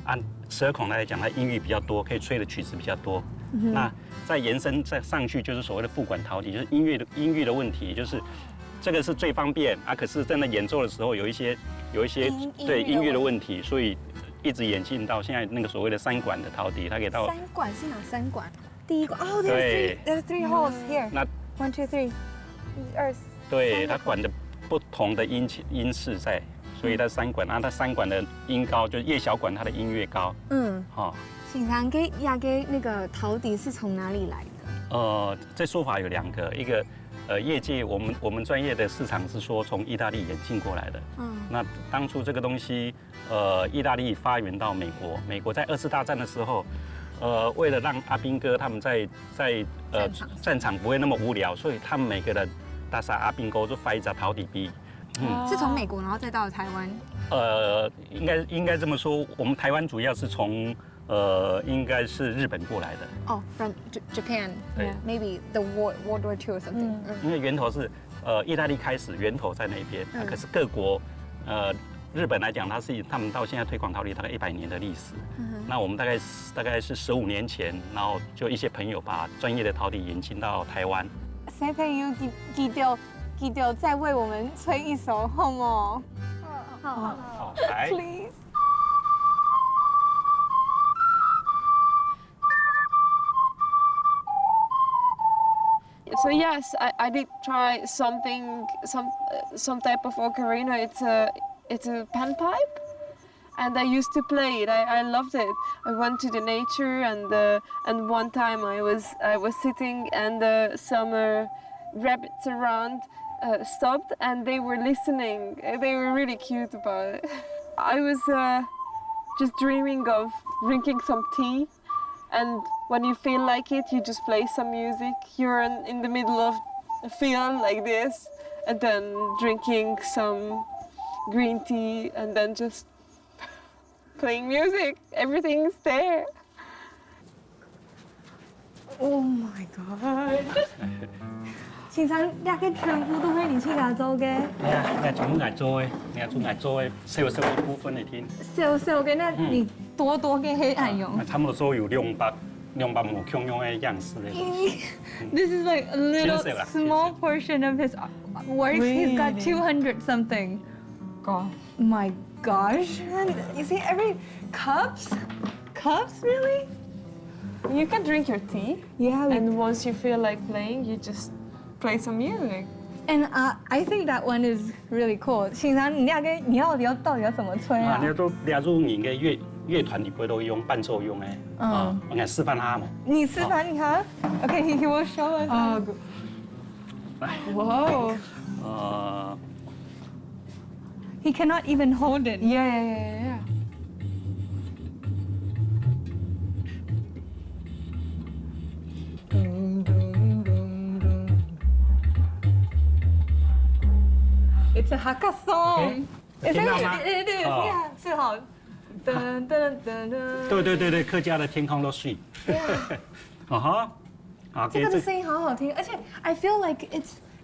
按12孔来讲，它音域比较多，可以吹的曲子比较多。那再延伸再上去就是所谓的副管陶笛，就是音域的问题，就是这个是最方便啊。可是真的演奏的时候有一些对音乐的问题，所以一直演进到现在那个所谓的3管的陶笛，它可以到3管是哪3管？第一个there's three holes here. 那 1, 2, 3，1、2。对，它管的不同的音势在所以它三管，它三管的音高就越小管，它的音越高。好。平常给压给那个陶笛是从哪里来的？这说法有2个，一个业界我们专业的市场是说从意大利引进过来的。那当初这个东西，意大利发源到美国，美国在2次大战的时候，为了让阿兵哥他们在战场不会那么无聊，所以他们每个人大杀阿兵哥就发一只陶笛笔。是从美国然后再到台湾？应该这么说，我们台湾主要是从应该是日本过来的。From Japan. 对 Maybe the World War II or something. 因为源头是意大利开始，源头在那边。可是各国日本来讲，他们到现在推广陶笛大概100年的历史。那我们大概是15年前，然后就一些朋友把专业的陶笛引进到台湾。小朋友记得再为我们吹一首好吗？好，来。 Please. So yes, I did try some type of ocarina. It's a panpipe, and I used to play it. I loved it. I went to the nature, and one time I was sitting, and some rabbits around stopped, and they were listening. They were really cute about it. I was just dreaming of drinking some tea. And when you feel like it, you just play some music. You're in the middle of a field like this, and then drinking some green tea, and then just playing music. Everything's there. Oh my god. 平常大概全部都係年輕亞洲嘅。你全部捱做嘅，你捱做嘅少嘅部分嚟聽。少嘅，那你多嘅係按用。差不多都有200模腔用嘅樣式嘅。This is like a little small portion of his works. He's got 200 something. God. My gosh. And you see every cups really? You can drink your tea. Yeah. And once you feel like playing, you just play some music. And I think that one is really cool. 平常你到底要怎么吹啊？你都列入你嘅樂團裡邊都用伴奏用嘅。我嚟示範下嘛。你示範一下。Okay, he will show us. Whoa. He cannot even hold it. Yeah. It's a Hakka song. It is. Yeah. 是好。对，客家的天空都碎。这个的声音好好听，而且 I feel like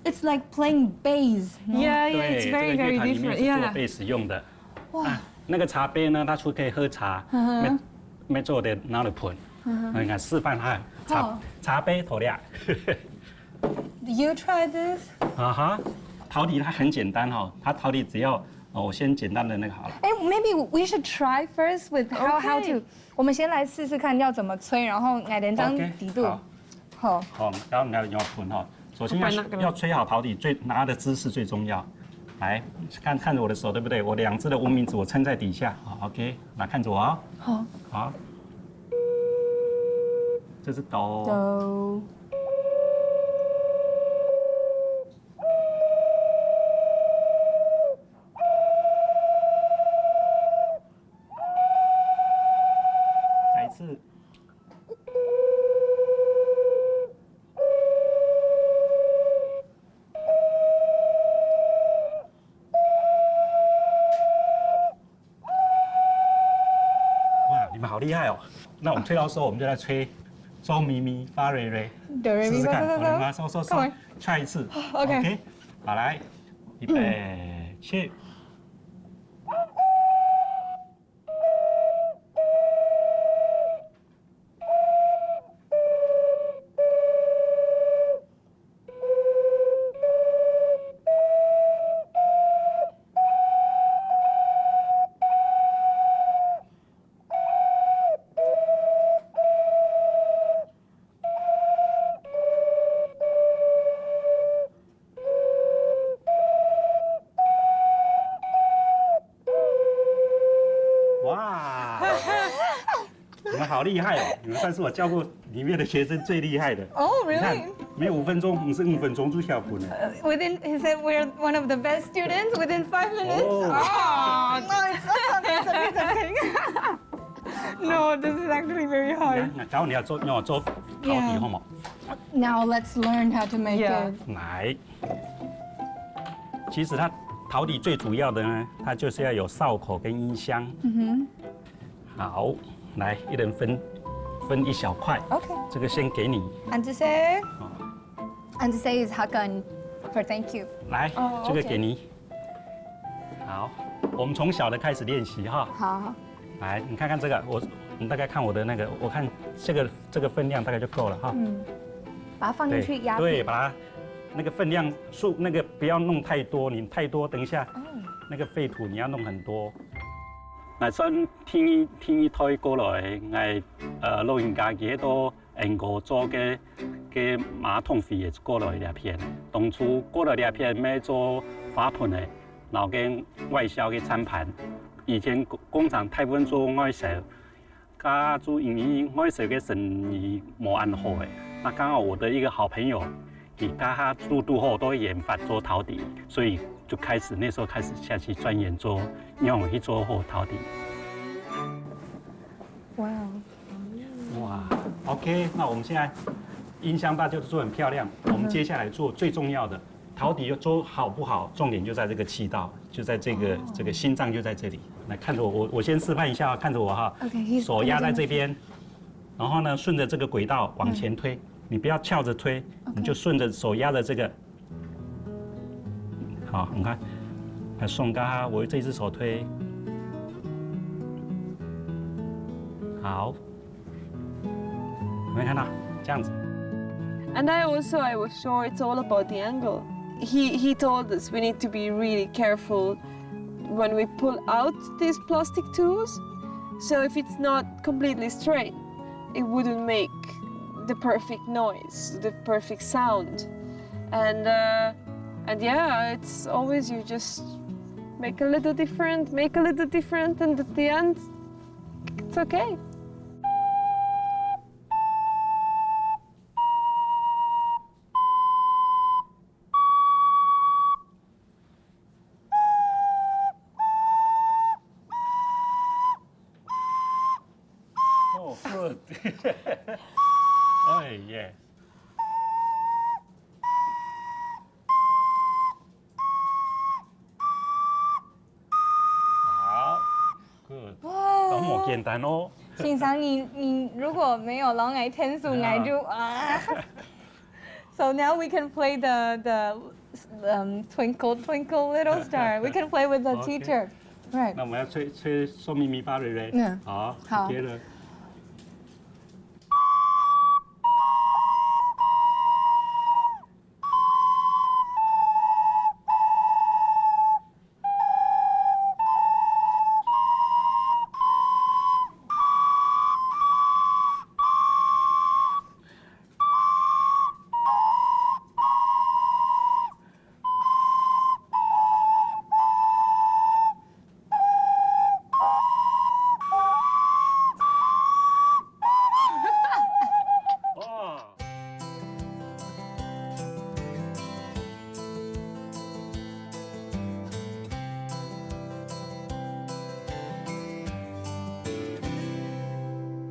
it's like playing bass. Yeah, it's very different. 是做贝斯用的。哇，那个茶杯呢，它除可以喝茶，没做的拿来喷。你看示范下，茶杯头俩。You try this? 陶笛它很简单哈，它陶笛只要我先简单的那个好了。Maybe we should try first with how to. 我们先来试试看要怎么吹，然后来连张底度。好，然后你要喷哈。首先要吹好陶笛，拿的姿势最重要。来看着我的手，对不对？我2只的无名指我撑在底下，好 ，OK， 来看着我啊。好。这是哆。再一次。你们好厉害哦！那我们吹到收，我们就来吹哆咪咪发瑞瑞，试试看，我们来收，try 一次 ，OK， 好来，预备，去。好厉害哦！你们算是我教过里面的学生最厉害的。Oh, 你看 really? 没5分钟，不是5分钟就下谱了。He said we're one of the best students within 5 minutes. Oh. Oh, no, it's okay. No, this is actually very hard. 然后你要让我做陶底好吗？ Now let's learn how to make Yeah. it. 来，其实它陶底最主要的呢，它就是要有哨口跟音箱。好，来，一人分一小块。 Okay. 这个先给你。 Antise. Antise is Hakan for thank you. 来，这个给你。好，我们从小的开始练习哈。好。来，你看看这个，你大概看我的那个，我看这个分量大概就够了哈。把它放进去压对，把它那个分量那个不要弄太多，你太多等一下那个废土你要弄很多。我算天一推过来，我老人家嘅都用过做嘅马桶费也过来两片，当初过来两片要做花盆的，然后跟外销嘅餐盘。以前工厂大部分做外销，加做因为外销嘅生意冇安好嘅，那刚好我的一个好朋友，给他入后都研发做陶底，所以就那时候开始下去钻研做，用去做后陶底。哇。哇 ，OK， 那我们现在音箱大家都做很漂亮，我们接下来做最重要的。陶底做好不好，重点就在这个气道，就在这个心脏就在这里。来看着我先示范一下，看着我哈。OK， 手压在这边，然后呢顺着这个轨道往前推，你不要翘着推，你就顺着手压着这个。好，你看，送嘎，我这只手推。好，有没有看到这样子？ And I was sure it's all about the angle. He told us we need to be really careful when we pull out these plastic tools. So if it's not completely straight, it wouldn't make the perfect noise, the perfect sound. And yeah, it's always you just make a little different, and at the end, it's okay. Oh, good. Oh, yes. 好 ，good。都冇简单哦。欣赏你如果没有让我天数，我就啊。So now we can play the Twinkle Twinkle Little Star. We can play with the teacher. Right. 那我们要吹嗦咪咪发，对不对？嗯。好，好。接了。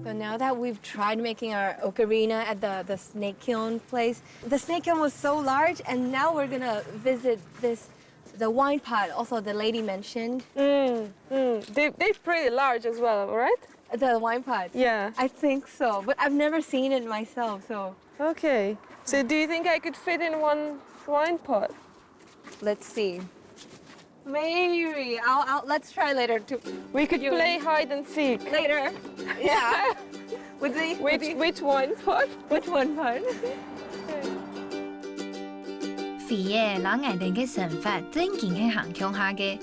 So now that we've tried making our ocarina at the snake kiln place, the snake kiln was so large, and now we're gonna visit the wine pot. Also, the lady mentioned. They're pretty large as well, right? The wine pot. Yeah. I think so, but I've never seen it myself. So. Okay. So do you think I could fit in one wine pot? Let's see. Maybe. Let's try later too. We could play hide and seek. Later. Yeah. Which wine pot? Which one pot? 肥嘅老外哋嘅想法真經係行強下嘅，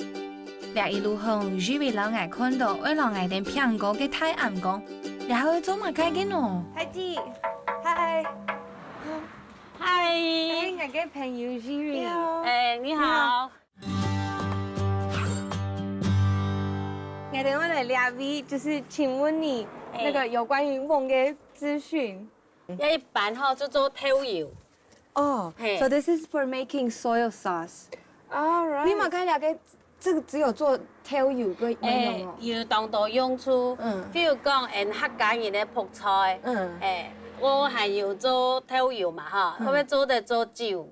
掠一路行，以為老外看到為老外哋偏過嘅太暗光，然後做乜開嘅喏？海記 ，Hi。Hi。我嘅朋友 Jerry。哎，你好。我天我来俩 V， 就是请问你那个有关于瓮的资讯。一般吼就做偷油。哦，So this is for making soy sauce. Alright. 你嘛该了解这个只有做挑油个没用哦。油当到用处，比如讲，客家人咧泡菜，我还有做偷油嘛哈，我要做的做酒，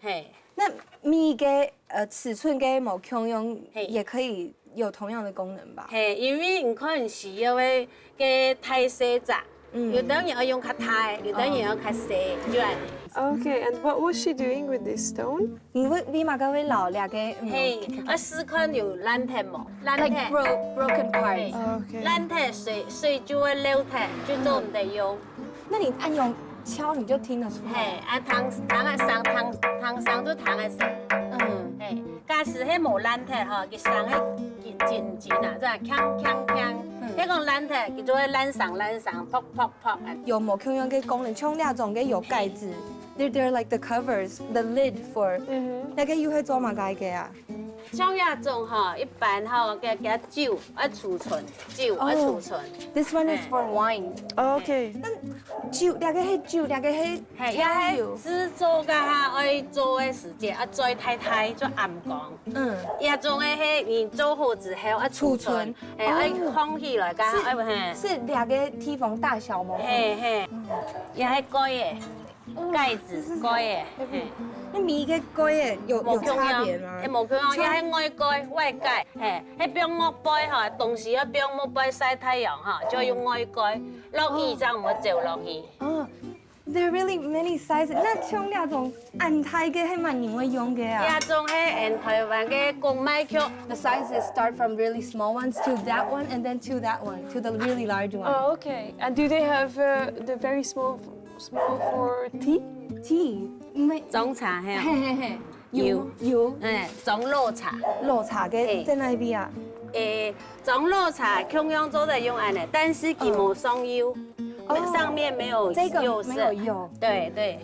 嘿。那米嘅尺寸嘅某共用也可以有同样的功能吧？嘿，因为你可能需要嘅太细杂，有等人要用较大，有等人要较细，就安尼。Okay, and what was she doing with this stone? 因为你嘛个会老俩嘅，嘿，我试看有烂铁冇，烂铁 broken parts。Okay. 烂铁水就会流铁，就做唔得用。那你按用敲你就听得出来。嘿，啊汤上都汤的声。嘿，假使迄无烂铁吼，佢上迄真啊，这样锵锵锵。迄讲烂铁，佢就会烂上，噗噗噗。有某共用嘅功能，像那种嘅有盖子。They're like the covers, the lid for。那个又会做嘛个嘅啊？像那种吼，一般吼嘅酒啊储存，酒啊储存。This one is for wine. Okay. 那酒，那个係酒，那个係挑油。是做噶哈，愛做嘅時間啊，做太做暗光。也種嘅係你做好之後啊儲存，愛放起來噶，是兩個鐵房大小嗎？嘿，也係蓋嘅。蓋子蓋嘅，那米嘅蓋嘅有差別嗎？冇佢講，也係外蓋外蓋，喺邊木杯嚇，同時喺邊木杯曬太陽嚇，就用外蓋，落雨就唔會照落去。哦 ，There are really many sizes。那像那種按台嘅係蠻容易用嘅啊。那種係按台灣嘅公賣曲。The sizes start from really small ones to that one, and then to that one, to the really large one. Oh, okay. And do they have the very small for tea? Tea. 種茶係。有，種綠茶。綠茶嘅在哪邊啊？種綠茶同樣做得用安尼，但是佢冇上油，上面沒有油色。沒有油。對。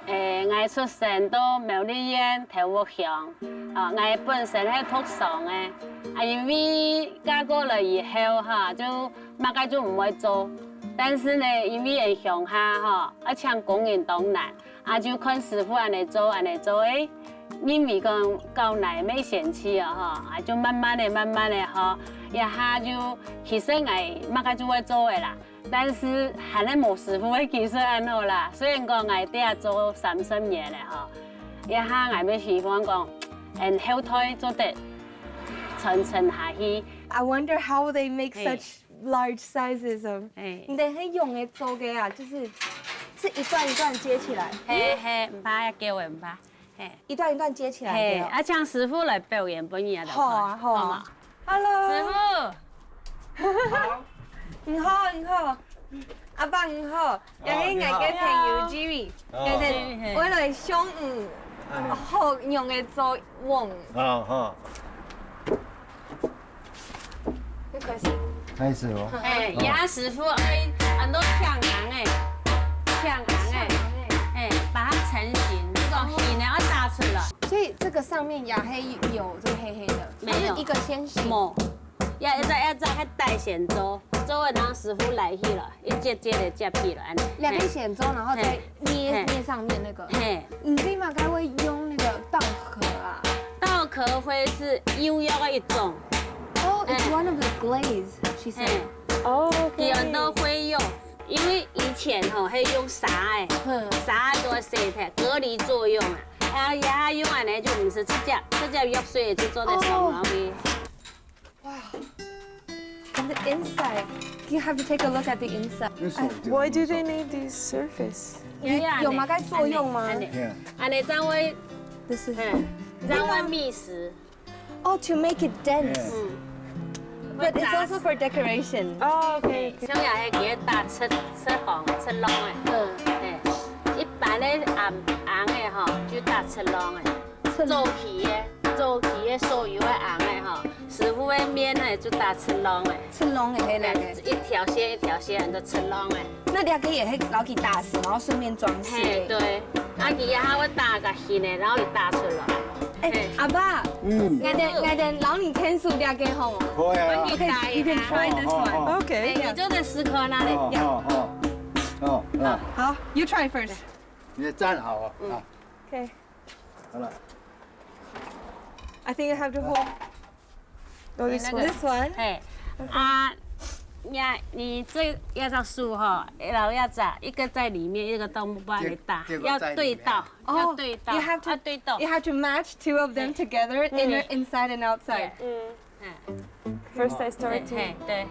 我出生到苗栗縣頭屋鄉，我本身係讀商嘅，因為嫁過來以後哈，就乜嘢就唔會做。但是呢，因為鄉下哈，搶工人當難，就看師傅安尼做誒，因為講夠耐沒嫌棄啊哈，就慢慢的哈，一下就其實我乜嘢就會做嘅啦。但是還係冇師傅嘅技術安好啦，雖然講我哋做30年咧哈，一下我咪喜歡講，後台做得沉下去。I wonder how they make such large sizes of。你哋係用嘅做嘅啊，就是一段一段接起來。唔怕叫嘅唔怕。一段一段接起來。請師傅來表演本嘢就好啊。Hello。師傅。好。你好，阿爸你好，又係我嘅朋友 Jimmy，我嚟想學用嘅做瓮。開始咯。而家師傅很多搶行把它成型，這種皮呢要打出來。所以這個上面也係有這個黑黑的，沒有一個先洗。冇，要喺帶先做。做完，然後師傅來去了，一節的接皮了，安尼。兩個先做，然後再捏上面那個。你立馬該會用那個稻殼啊？稻殼會是釉藥的一種。Oh, it's one of the glaze, she said. Oh, okay. 人都會用，因為以前吼係用沙的，沙做石頭隔離作用啊。也用安尼就唔是直接藥水就做得上那邊。哇。And the inside, you have to take a look at the inside. Why do they need this surface? 有嘛該作用嗎？安尼才會，這是，才會密實。Oh, to make it dense. But it's also for decoration. Oh, okay. 像也係幾打出紅出窿嘅，一般咧紅嘅吼就打出窿嘅，做皮嘅所有嘅紅嘅吼。師傅嘅面呢就打刺窿嘅，刺窿嘅係兩個，一條線都刺窿嘅。那兩個也係攞去打死，然後順便裝飾。對，佢也會打個線嘅，然後你打出來。阿爸，我哋老年天數兩個好。可以啊。 Okay, you can try this one. Okay. 你就得10顆那里。好，you try first. 你站好啊。 Okay. 好了。 I think I have to hold. No, this one. This one. 嘿，啊，你这要照数哈，然后要找一个在里面，一个到木板里打，要对到，要对到， You have to 要对到。 You have to match two of them together, inside and outside. First I start to. 嘿，对，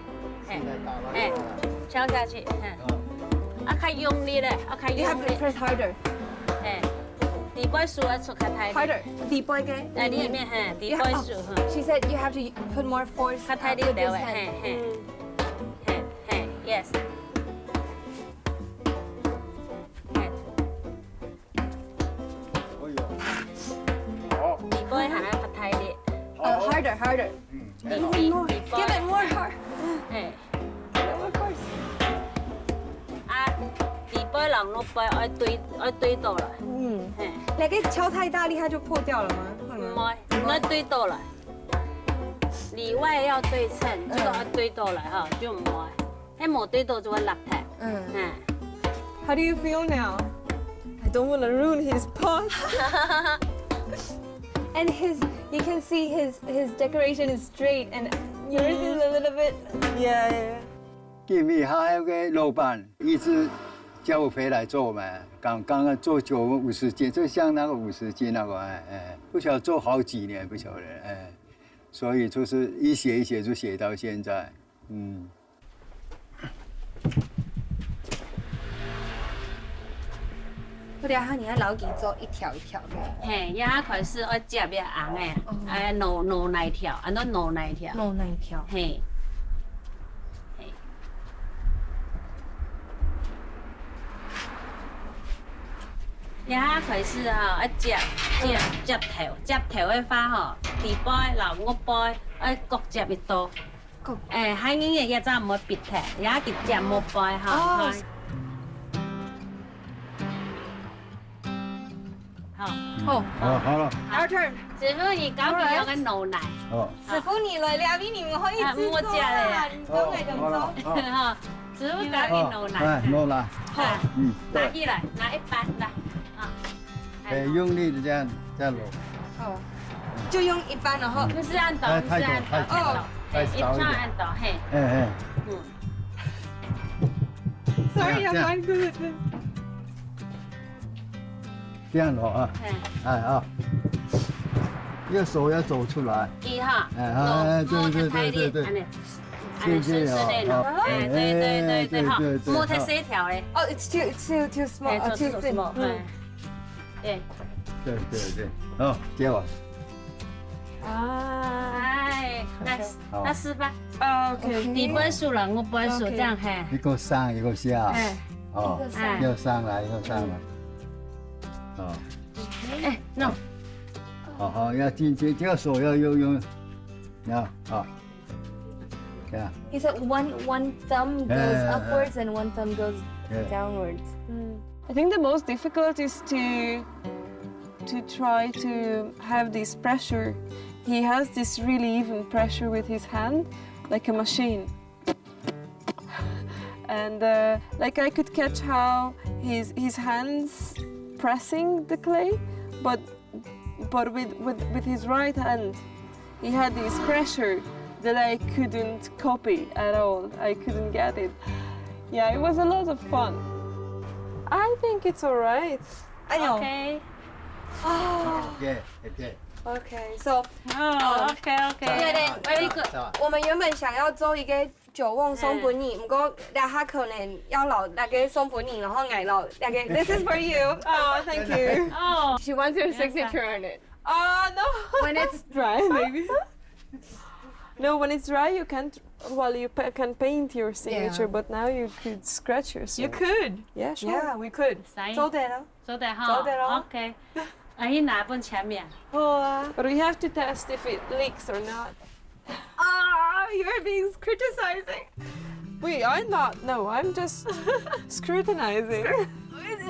嘿，敲下去，啊，较用力嘞，啊，较 You have 用 to 力， press harder. 嘿，底杯數要出較大力， Harder. 底杯嘅。喺呢面嘿，底杯數哈， She said you have to put more force 較大力 with 掉 this 嘅， hand. 嘿，yes。底杯行較大力， Harder, harder. 底 Give it more hard. 嘿。 Of course. 啊，底杯兩落杯愛對到來，嘿，你嘅敲太大力，它就破掉了嗎？唔愛，愛對到來，裡外要對稱，這個愛對到來哈，就唔愛，一冇對到就會落體，How do you feel now? I don't want to ruin his pot. And you can see his decoration is straight, and yours is a little bit. Yeah. 建议还有个老板一直叫我回来做嘛，刚刚做50件，就像那个50件那个，不晓得做好几年，不晓得，所以就是一学一学就学到现在，我哋下年老幾做一條一條嘅。嘿，一下開始愛接嘅紅嘅，挪那條，按照挪那條，弄那一條。嘿。 一下開始吼，接頭嘅花吼，地杯、老屋杯，各接一刀。喺呢嘢一陣唔會別頭，一下結接木杯吼。好。好了。Our turn。師傅，你搞邊有個牛奶？師傅你來兩邊，你們可以自做啦。你都係咁做。哈，師傅搞邊牛奶？牛奶。好。拿起來，拿一半來。 用力的这样揉。哦，就用一般，然后不是按倒，不是按倒，一串按倒，嘿。Sorry, I'm not good at this. 这样揉啊，右手要走出来。一哈。对。顺顺的，对，好，摸太细条嘞。Oh, it's too small, too thin. 对，好，接我。哎，那示范。 OK。你杯数了，我杯数，这样嘿。一个上，一个下。哦，又上来，又上来。哦。哎，no。好，要进去，这个手要用，好。Yeah. He said one thumb goes upwards and one thumb goes downwards. I think the most difficult is to try to have this pressure. He has this really even pressure with his hand, like a machine. And like I could catch how his hands pressing the clay, but with his right hand, he had this pressure that I couldn't copy at all. I couldn't get it. Yeah, it was a lot of fun. I think it's all right. I know. Okay. Okay, so. Okay. Very good. 我們原本想要做一個酒甕送俾你，不過大家可能要留那個送俾你，然後捱留那個。This is for you. Oh, thank you. Oh. She wants your signature on it. Oh no. When it's dry, maybe. No, when it's dry, you can't. Well, you can paint your signature, but now you could scratch your signature. You could. Yeah, sure. Yeah, we could. 做得咯。做得哈。OK。喺哪本前面？ But we have to test if it leaks or not. You're being criticizing. Wait, I'm not. No, I'm just scrutinizing.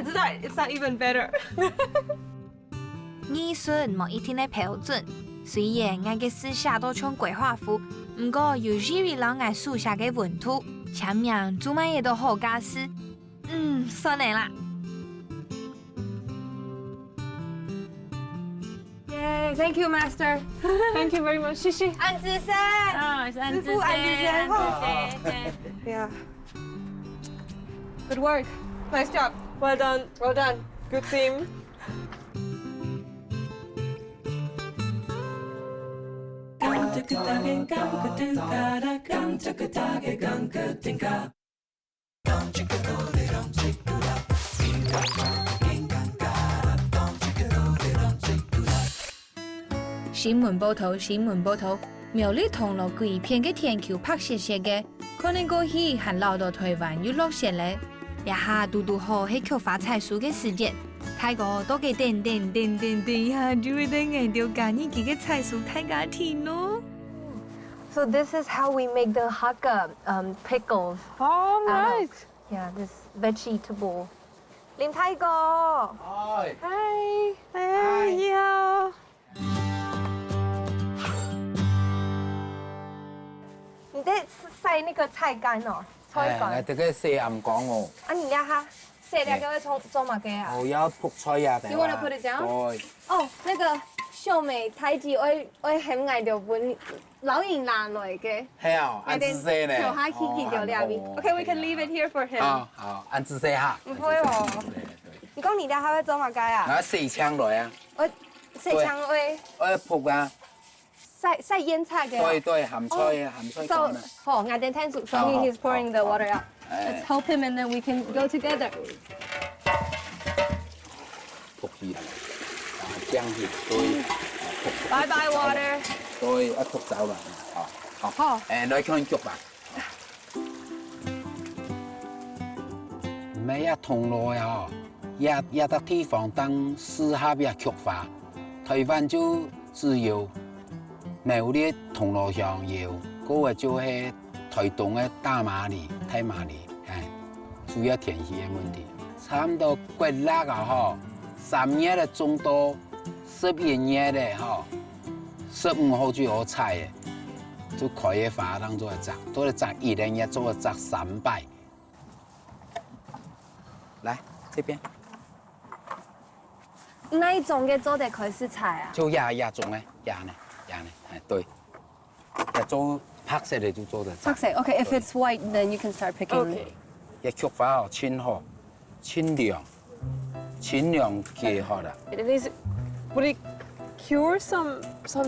It's not even better. 耳順莫一天嘅標準，雖然我嘅書寫都像鬼畫符，不過有really老我書寫嘅文圖，前面做乜嘢都好假實。算你啦。Yay, thank you, Master. Thank you very much. 謝謝。安子生，师傅，安子生。 Yeah. Good work. Nice job. Well done. Well done. Good team. 新聞報道，苗栗銅鑼幾片嘅天橋拍斜斜嘅，可能過去還落到台灣又落雪咧。一下嘟好係菊花採樹嘅時節，大家都嘅等下，就會等眼掉緊呢幾個採樹大家天咯。So this is how we make the hakka pickles. Oh, nice. Yeah, this vegetable. 林太哥。Hi. Hi. Hi. 你好。你在晒那个菜干哦，菜干。这个是暗講哦。啊，你呀哈，晒了个會做乜嘅啊？我要撲菜呀， You wanna put it down? 對。哦，那個秀美太子，我很愛條本老人拿來嘅。係啊，按姿勢呢。調下 Kiki 條兩邊。Okay, we can leave it here for him. 好，按姿勢下。唔會哦。你講你哋還會做乜嘅啊？我四槍來啊。我四槍會。我撲啊。晒腌菜嘅。對，鹹菜乾啊。好，我哋聽熟，所以 he's pouring the water out. Let's help him and then we can go together. 撲起，將起對。Bye bye water. 對，一撲走啦。好。誒，你看腳吧。唔係一銅鑼呀，一笪地方當適合嘅菊花，台灣就只有。苗栗銅鑼鄉有，嗰個就係台東嘅大馬里、太馬里，主要天氣嘅問題。差唔多過辣啊嗬，3月嘅中到11月嘅嗬，15號就有採嘅，就開嘅花當做摘，都係摘1年也做摘300。來，這邊。哪一種嘅做得開始採啊？就亞種嘅亞呢。對，要做白色的就做得。白色 ，OK. If it's white, then you can start picking. Okay. 一菊花哦，清好，清涼幾好啦。Would it cure some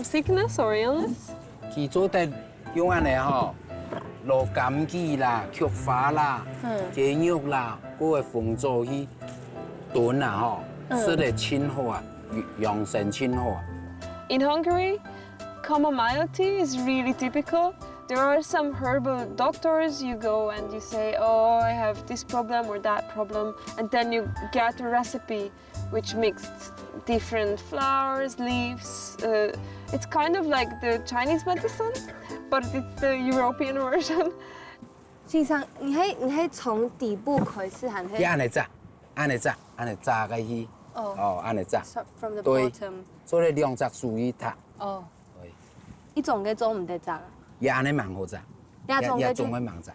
sickness or illness? 佢做得用安尼吼，落柑橘啦、菊花啦、雞肉啦，嗰個紅棗去燉啊吼，使得清好啊，養生清好啊。In Hungary, chamomile tea is really typical. There are some herbal doctors, you go and you say, oh, I have this problem or that problem, and then you get a recipe which mixed different flowers, leaves. It's kind of like the Chinese medicine, but it's the European version. 先生，你係從底部開始還是？按嚟炸嘅去。哦，按嚟炸。From the 對， bottom. 做咧兩隻樹葉塔。哦。對。一種嘅做唔得炸。也按嚟蠻好炸。一種嘅蠻炸。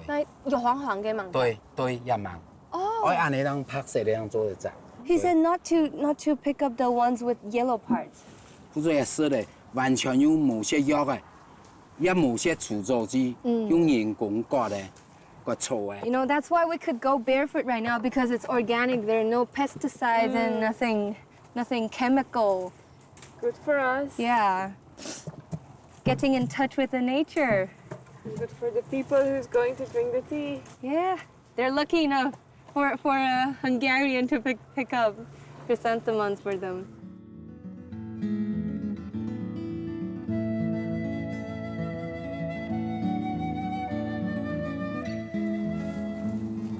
那有黃黃嘅芒。對，也蠻。哦。我按嚟當拍攝嚟當做嚟炸。He said not to pick up the ones with yellow parts. 不做也是咧，完全用無些藥嘅，也無些除草劑，用人工割嘅，割草嘅。You know, that's why we could go barefoot right now because it's organic. There are no pesticides and nothing chemical. Good for us. Yeah. Getting in touch with the nature. Good for the people who's going to drink the tea. Yeah. They're lucky enough for a Hungarian to pick up chrysanthemums for them.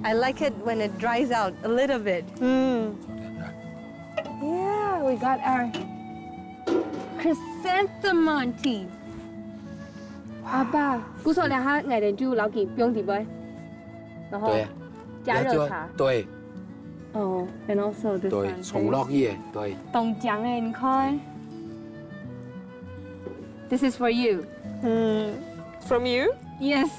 I like it when it dries out a little bit. Yeah, we got our chrysanthemum tea. Abba, 古時候咧嚇藝人煮老幾冰啲杯，然後加熱茶。對。Oh, and also this 對， one. 沖落去嘅，對。凍漿嘅，你看。This is for you. From you? Yes.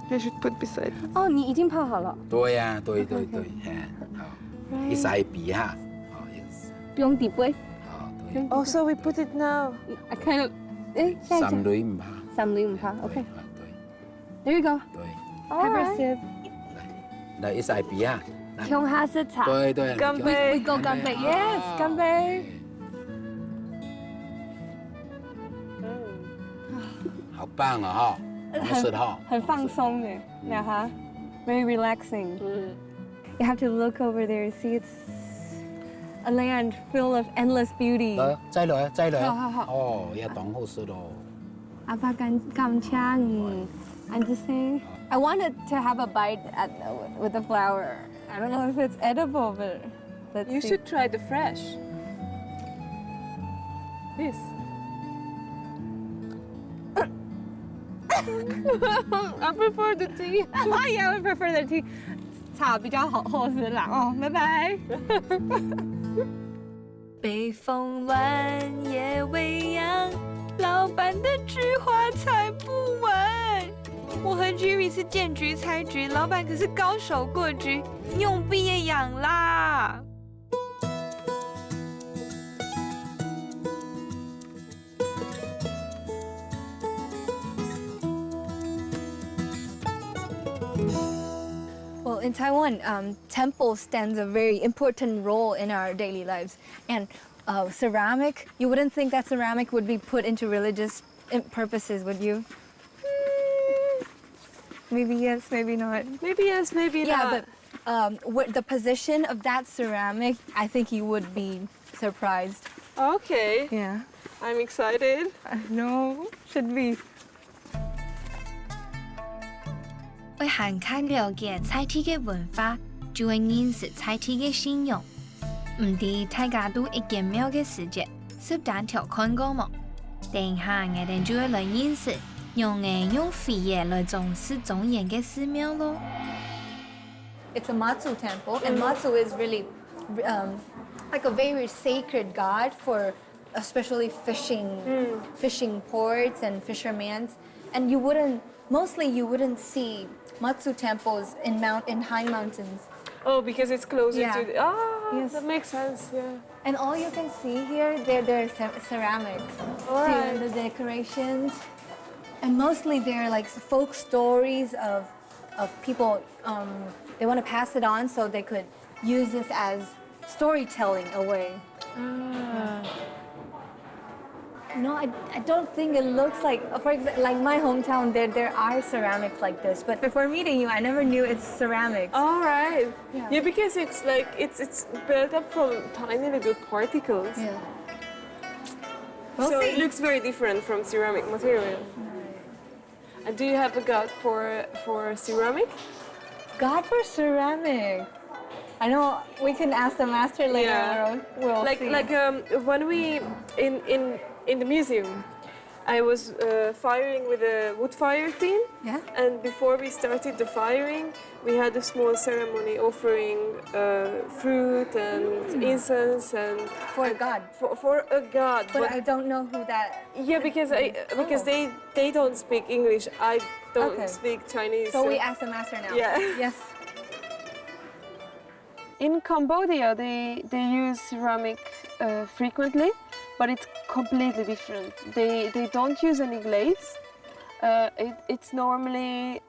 I should put beside. 哦，你已经泡好了，对呀，对，好，一晒鼻哈，好，yes，不用底杯。好，對。 Oh, so we put it now. I kind of. 哎，下一三類唔怕。三類唔怕。Okay. 對 There you go. 對， Have a sip. 來一晒鼻啊。琼哈式茶。對對。乾杯。 We go 乾杯。Yes，乾杯。好棒啊哈，好吃的哈。很放松的，呀哈，very relaxing. You have to look over there, see it's a land full of endless beauty. 再來，再來。好。哦，要當好吃咯。阿爸感謝你。I'm just saying. I wanted to have a bite with the flower. I don't know if it's edible, but let's You see. should try the fresh. This. I prefer the tea. Yeah, I prefer the tea. 茶比较好喝是啦。哦，拜拜。北风乱夜未央，老板的菊花采不完。我和 Jerry 是见菊采菊，老板可是高手过菊，用毕业养啦。Well, in Taiwan, temple stands a very important role in our daily lives. And ceramic, you wouldn't think that ceramic would be put into religious purposes, would you? Maybe yes, maybe not. Maybe yes, maybe not. Yeah, but the position of that ceramic, I think you would be surprised. Okay. Yeah. I'm excited. No, should be. 为涵盖了解菜地嘅文化，就會認識菜地嘅信仰。唔知大家都一見面嘅時節，是單條看過冇？等下我哋就會來認識，用飛葉來重視莊嚴嘅寺廟咯。It's a Matsu temple, and Matsu is really like a very sacred god for especially fishing ports and fishermen. And you wouldn't see Matsu temples in high mountains. Oh, because it's closer Yeah. to the... Yes. That makes sense, yeah. And all you can see here, they're ceramics. Alright. The decorations. And mostly they're like folk stories of people, they want to pass it on so they could use this as storytelling away. No, I don't think it looks like, for example, like my hometown, there are ceramics like this. But before meeting you, I never knew it's ceramics. All right. Yeah. Yeah, because it's like, it's built up from tiny little particles. Yeah. So We'll it see. looks very different from ceramic material. And do you have a god for ceramic? God for ceramic. I know we can ask the master later. Yeah. We'll see. When we in the museum, I was firing with a wood fire team. Yeah. And before we started the firing, we had a small ceremony offering fruit and incense and For a god. For a god. But I don't know who that. Yeah, because they don't speak English. I don't speak Chinese. So we ask the master now. Yeah. Yes. In Cambodia, they use ceramic frequently, but it's completely different. They don't use any glaze. It's normally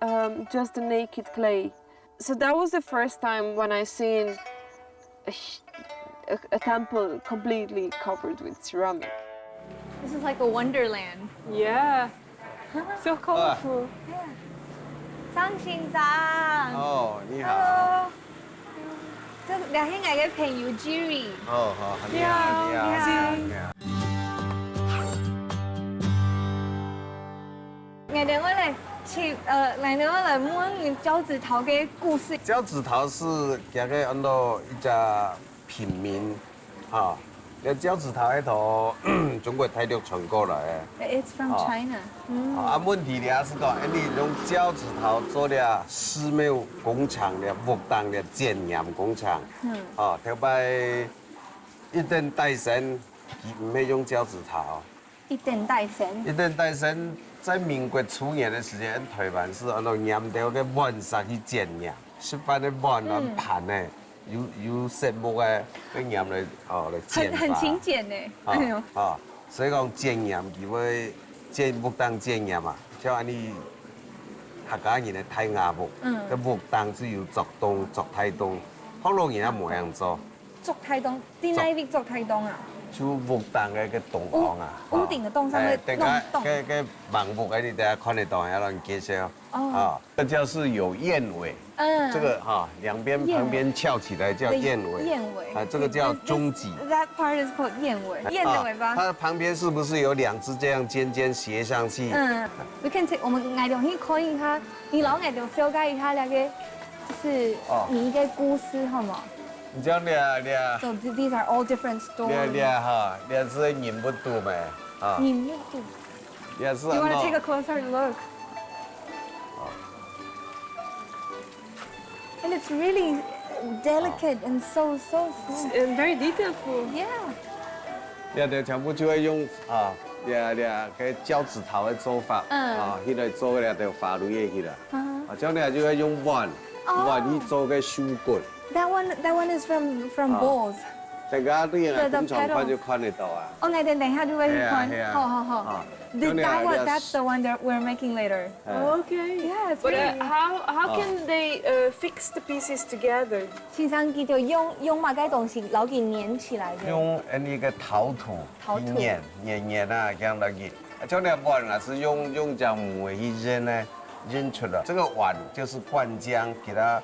just a naked clay. So that was the first time when I seen a temple completely covered with ceramic. This is like a wonderland. Yeah. So colorful. 张先生。哦，你好。 Hello. 这兩兄弟嘅朋友 Jerry。哦，好，你好，你好，你好。我哋來問交趾陶嘅故事。交趾陶是行個按照一隻品名，哈。個交趾陶迄頭中國大陸傳過來的。 It's from China. 問題咧是講，你用交趾陶做了寺廟工廠了、木檔了、建岩工廠。頭擺一等大神，佢唔係用交趾陶，一点带神。一点带神，在民国初年的时间，台湾是按照盐条嘅碗上去煎盐，食饭的碗啊盘呢，有石木嘅跟盐来来煎很勤俭呢。哎呦。所以讲煎盐，如果煎木当煎盐嘛，像安尼客家人的太牙木，个木当只有作东作太东，好多人也冇样做。作太东，啲哪邊作太东啊？就木当嘅個洞房啊，屋頂的洞上面弄洞。個盲木嘅你大家看得到，要讓介紹。這就是有燕尾。這個兩邊旁邊翹起來叫燕尾。燕尾。這個叫中脊。That part is called 燕尾。燕的尾巴。它旁邊是不是有兩隻這樣尖尖斜上去？We can take，我們嗌到去看一下，你老嗌到了解一下那個，就是你嘅故事好嗎？你講倆。So these are all different stories。倆是忍不住咩？忍不住。倆是。You want to take a closer look？And it's really delicate and so sweet and very detailful. Yeah. 倆全部就會用倆個腳趾頭的做法，迄個做倆就法律嘅迄個，將倆就會用碗去做個手棍。That one is from bowls. 大家對人工廠看就看得到啊。我哋等下就會去看。好。That's the one that we're making later. Okay. Yeah, it's But really. how can they fix the pieces together? 先生佢就用乜嘅東西攞佢粘起來嘅。用那個陶土粘啊，這樣來給。將那碗啊是用這樣木去扔呢，扔出來。這個碗就是灌漿，給它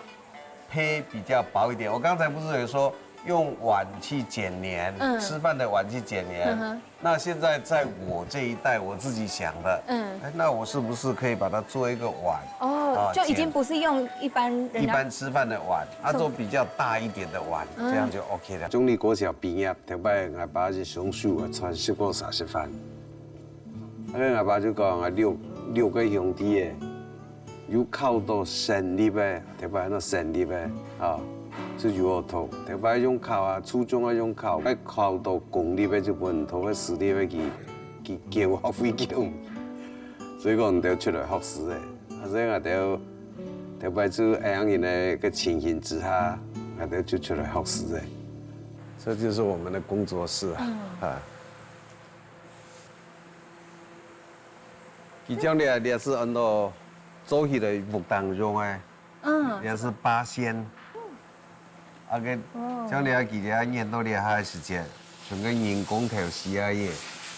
胚比較薄一點。我剛才不是有說用碗去剪黏，吃飯的碗去剪黏。那現在在我這一代，我自己想的，那我是不是可以把它做一個碗？就已經不是用一般吃飯的碗，做比較大一點的碗，這樣就 OK 了。中立國小畢業，頭擺我爸是上樹啊，傳食過30飯。我爸就講啊，六個兄弟嘅，有考到省立嘅，頭擺那省立嘅就有頭，頭擺用考啊，初中啊用考，考到公立嘅就本土嘅私立嘅佢交學費叫，所以講唔得出來學士嘅，所以我哋頭擺就這樣嘅個情形之下，我哋就出來學士嘅，這就是我們的工作室啊。佢將倆是按照做起來木當中誒，也是八仙。啊個將倆佢倆研到倆下時間，像個人工頭絲嘢，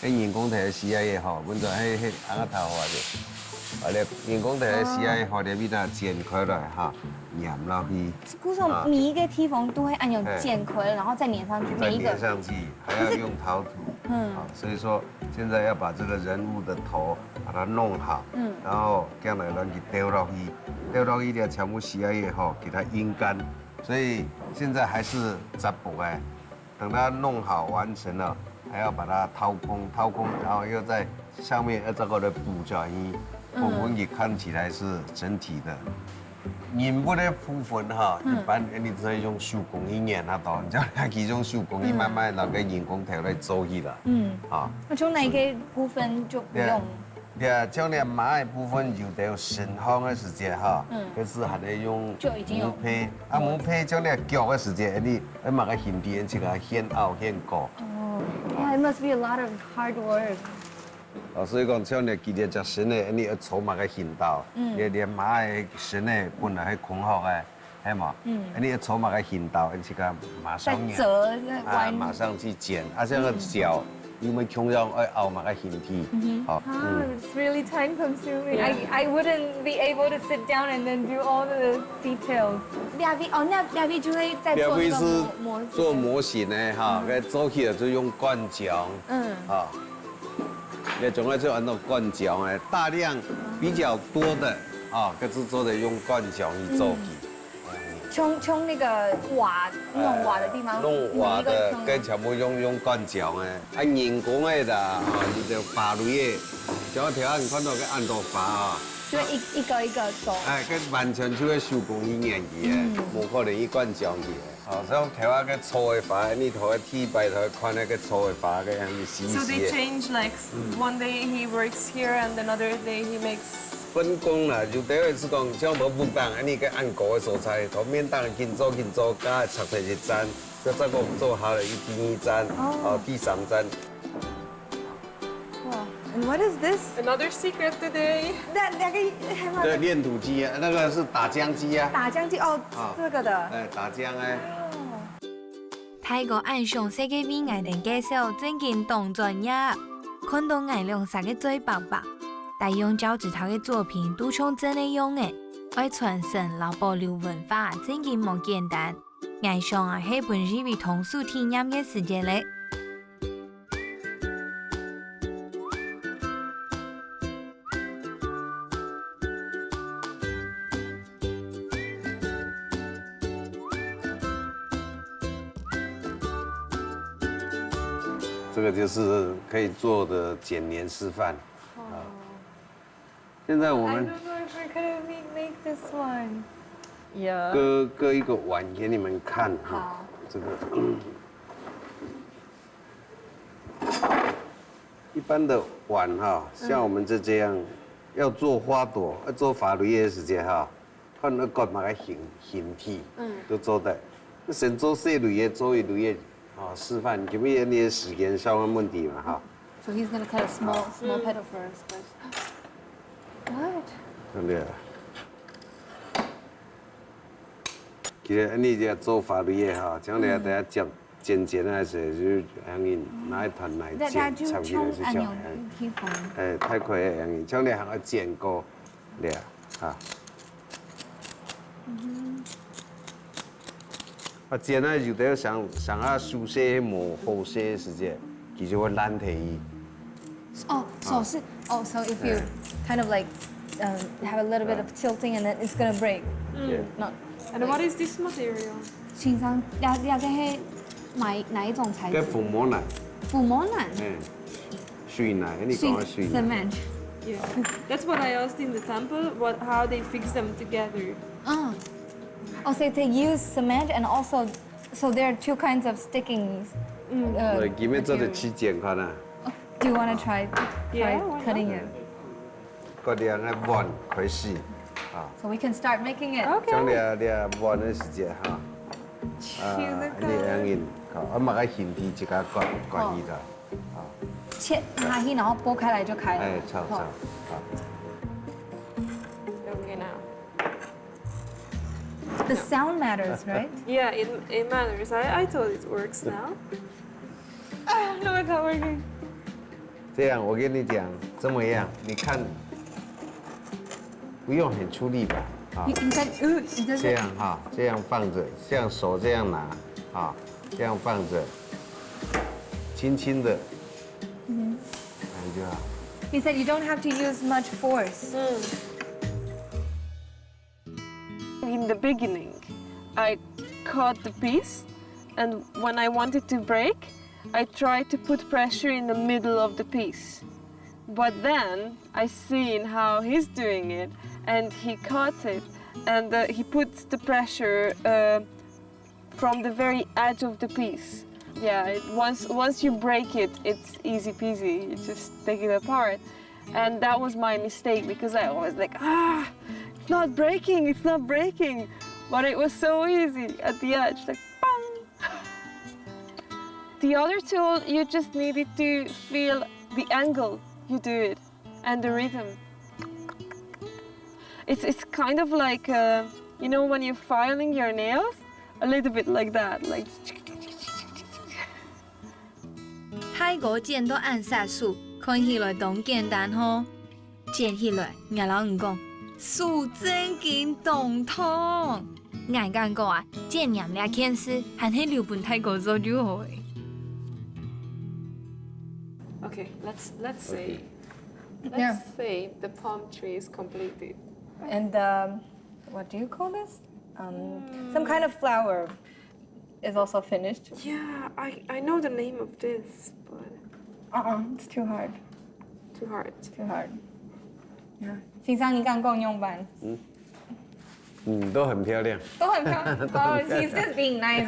啲人工頭絲嘢嗬，本來係啱個頭話嘅，或者人工頭絲嘢或者俾它剪開來哈，粘落去。估計每一個地方都會按用剪開，然後再粘上去，每一個。再粘上去，還要用陶土。所以說現在要把這個人物的頭把它弄好，然後將來讓佢丟落去啲全部絲嘢嗬，給它陰乾。所以現在還是雜補哎，等它弄好完成了，還要把它掏空，然後又在上面要這個的補角衣，部分也看起來是整體的。人物的部分哈，一般你只係用手工去粘它到，你將其中手工去慢慢拿個人工頭來做起啦。那從哪個部分就不用？將你馬嘅部分就得盛放嘅時間哈，可是還得用木胚，木胚將你腳嘅時間，你買個形體，即個顯凹顯高。Yeah, it must be a lot of hard work. 所以講將你幾條隻身咧，你要做埋個形道，你馬嘅身咧本來係空殼嘅，係嘛？你要做埋個形道，你即個馬上馬上去剪，這個腳。因為窮人愛熬埋個形體，It's really time consuming. I wouldn't be able to sit down and then do all the details. 兩位就會在做那個模型。做模型呢，哈，佢做起來就用灌漿，你總係就按照灌漿誒，大量比較多的，佢是做的用灌漿去做起。從那個瓦弄瓦的地方，弄瓦的跟全部用灌漿誒，人工嘅啦，你就法律嘅，像我頭下你看到個按到法啊，就一個一個做，佢完全就係手工去粘起嘅，冇可能去灌漿去嘅。哦，所以头啊个粗的发，你头个剃白头宽那个粗的发个，安尼洗 So 洗 they 的。 change like one day he works here and another day he makes. 分工啦，就第一次讲，像无分档，安尼个按个的蔬菜，头面档紧做，加切成一针，再再讲做好了，第二针，哦，第三针。 And what is this? Another secret today. 那个对，炼土机啊，那个是打浆机啊。打浆机哦，这个的。哎，打浆哎。泰國暗上世界俾藝人介紹正經動專業，看到藝亮三個嘴白白，但用腳趾頭嘅作品都像真嘅用嘅，愛傳承老保留文化正經冇簡單。藝上啊係本日為同屬體驗嘅時間咧。 这个就是可以做的剪黏示范。啊，现在我 I 们 don't know if we're gonna make this one. Yeah. 割一个碗给你们看哈。这个一般的碗哈，像我们这样，要做花朵，要做法律的时间哈，看那个嘛个形体，都做得。先做细类的，做一类的。 哦，示范，因为你的时间上的问题嘛，哈。So he's gonna cut a small petal first. What? 对啊。其实你这做法律的哈，将来等下剪那些，就是让你拿一团来剪，插起来是叫。哎，太快了，让你将来还要剪过，对啊，哈。啊，剪呢就得想要熟悉磨好些时间，其实我懒提伊。Oh, so if you kind of like have a little bit of tilting and then it's gonna break. Not. And what is this material? 先生，你係買哪一種材質？跟父母奶。父母奶。水奶，你講嘅水奶。 Cement. Yeah. That's what I asked in the temple. How they fix them together. Oh, so they use cement and also, so there are two kinds of stickings. 裡面做的起剪看啊。 Do you want to try cutting it? 嗰啲人嘅碗開始，啊。 So we can start making it. 將你碗嘅時間哈，你讓人，我買個形體自家割伊的，啊。切拿起，然後剝開來就開了。哎，炒。 Okay, now. The sound matters, right? Yeah, it matters. I thought it works now. No, it's not working. 這樣我跟你講，怎麼樣？你看，不用很出力吧？啊，這樣哈，這樣放着，像手這樣拿，啊，這樣放着，輕輕的，感覺好。 He said you don't have to use much force. In the beginning, I cut the piece, and when I wanted to break, I tried to put pressure in the middle of the piece. But then I seen how he's doing it, and he cuts it, and he puts the pressure from the very edge of the piece. Yeah, once you break it, it's easy peasy. You just take it apart. And that was my mistake, because I was like, it's not breaking. But it was so easy at the edge, like, bang. The other tool, you just needed to feel the angle you do it and the rhythm. It's kind of like, you know, when you're filing your nails, a little bit like that, like. 泰國剪刀按殺數，看起來當簡單吼，剪起來，我老唔講，數真經動痛。我講過啊，剪染倆件事，還係留本泰國做就好誒。Okay, let's say the palm tree is completed. And what do you call this? Some kind of flower is also finished. Yeah, I know the name of this, but it's too hard. Too hard. Too hard. Yeah. 先生，你敢講用版？都很漂亮。都很漂亮。Oh, he's just being nice.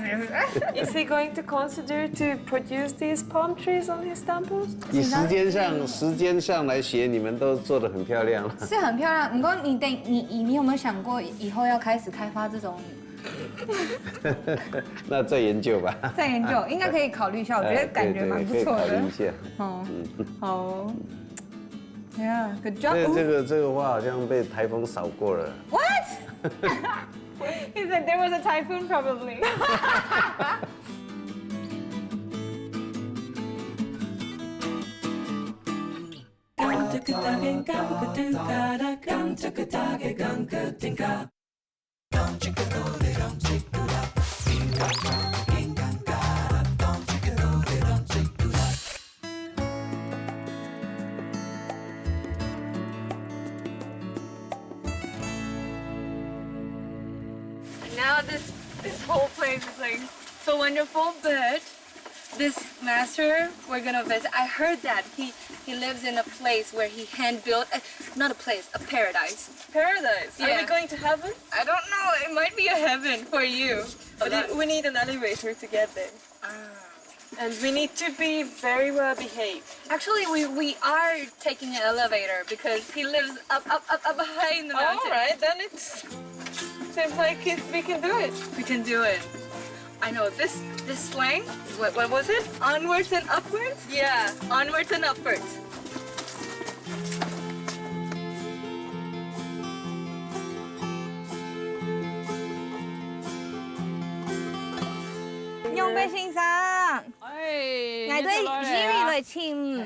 Is he going to consider to produce these palm trees on his temples? 以时间上来学，你们都做得很漂亮。是很漂亮。不过你有没有想过以后要开始开发这种？那再研究吧。再研究，应该可以考虑一下。我觉得感觉蛮不错的。可以考虑一下。哦，好。Yeah, good job. 这个花好像被台风扫过了。What? He said there was a typhoon probably. Now this whole place is like so wonderful, but this master we're gonna visit. I heard that he lives in a place where he hand built, not a place, a paradise. Paradise? Yeah. Are we going to heaven? I don't know. It might be a heaven for you. But we need an elevator to get there. And we need to be very well behaved. Actually, we are taking an elevator because he lives up high in the mountain. All right, then it seems like we can do it. We can do it. I know this slang. What was it? Onwards and upwards? Yeah. Onwards and upwards. Nhung bé sinh sang. Ngài tới Jiri lời chim.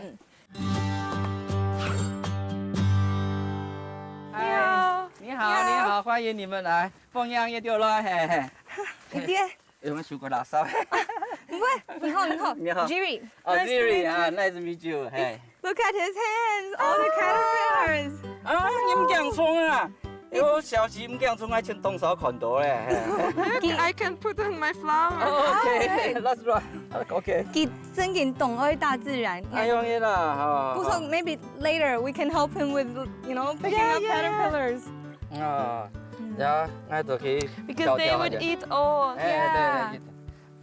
你好，欢迎你们来，凤阳也丢了，嘿嘿。你爹。有没有去过拉萨？不会，你好。你好 Jiri. 哦 ，Jiri 啊，nice to meet you，嘿。Look at his hands, all the caterpillars. 啊，你唔驚葱啊？我小時唔驚葱，我先動手看到咧。I can put on my flowers. OK，let's run。OK。佢真係懂愛大自然。哎容易啦，不錯 ，maybe later we can help him with, picking up caterpillars. 啊，呀，我就去 Because they would eat all. 對。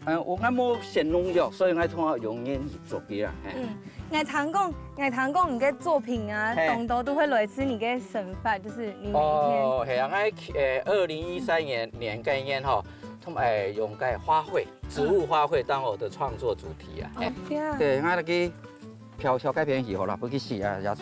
我冇食農藥，所以我通常用煙做嘅啊。我談講你嘅作品啊，動到都會類似你嘅神法，就是你每一天。哦，係啊，我2013年概念哈，用個花卉，植物花卉當我的創作主題啊。對，我去挑改片以後啦，不去洗啊，野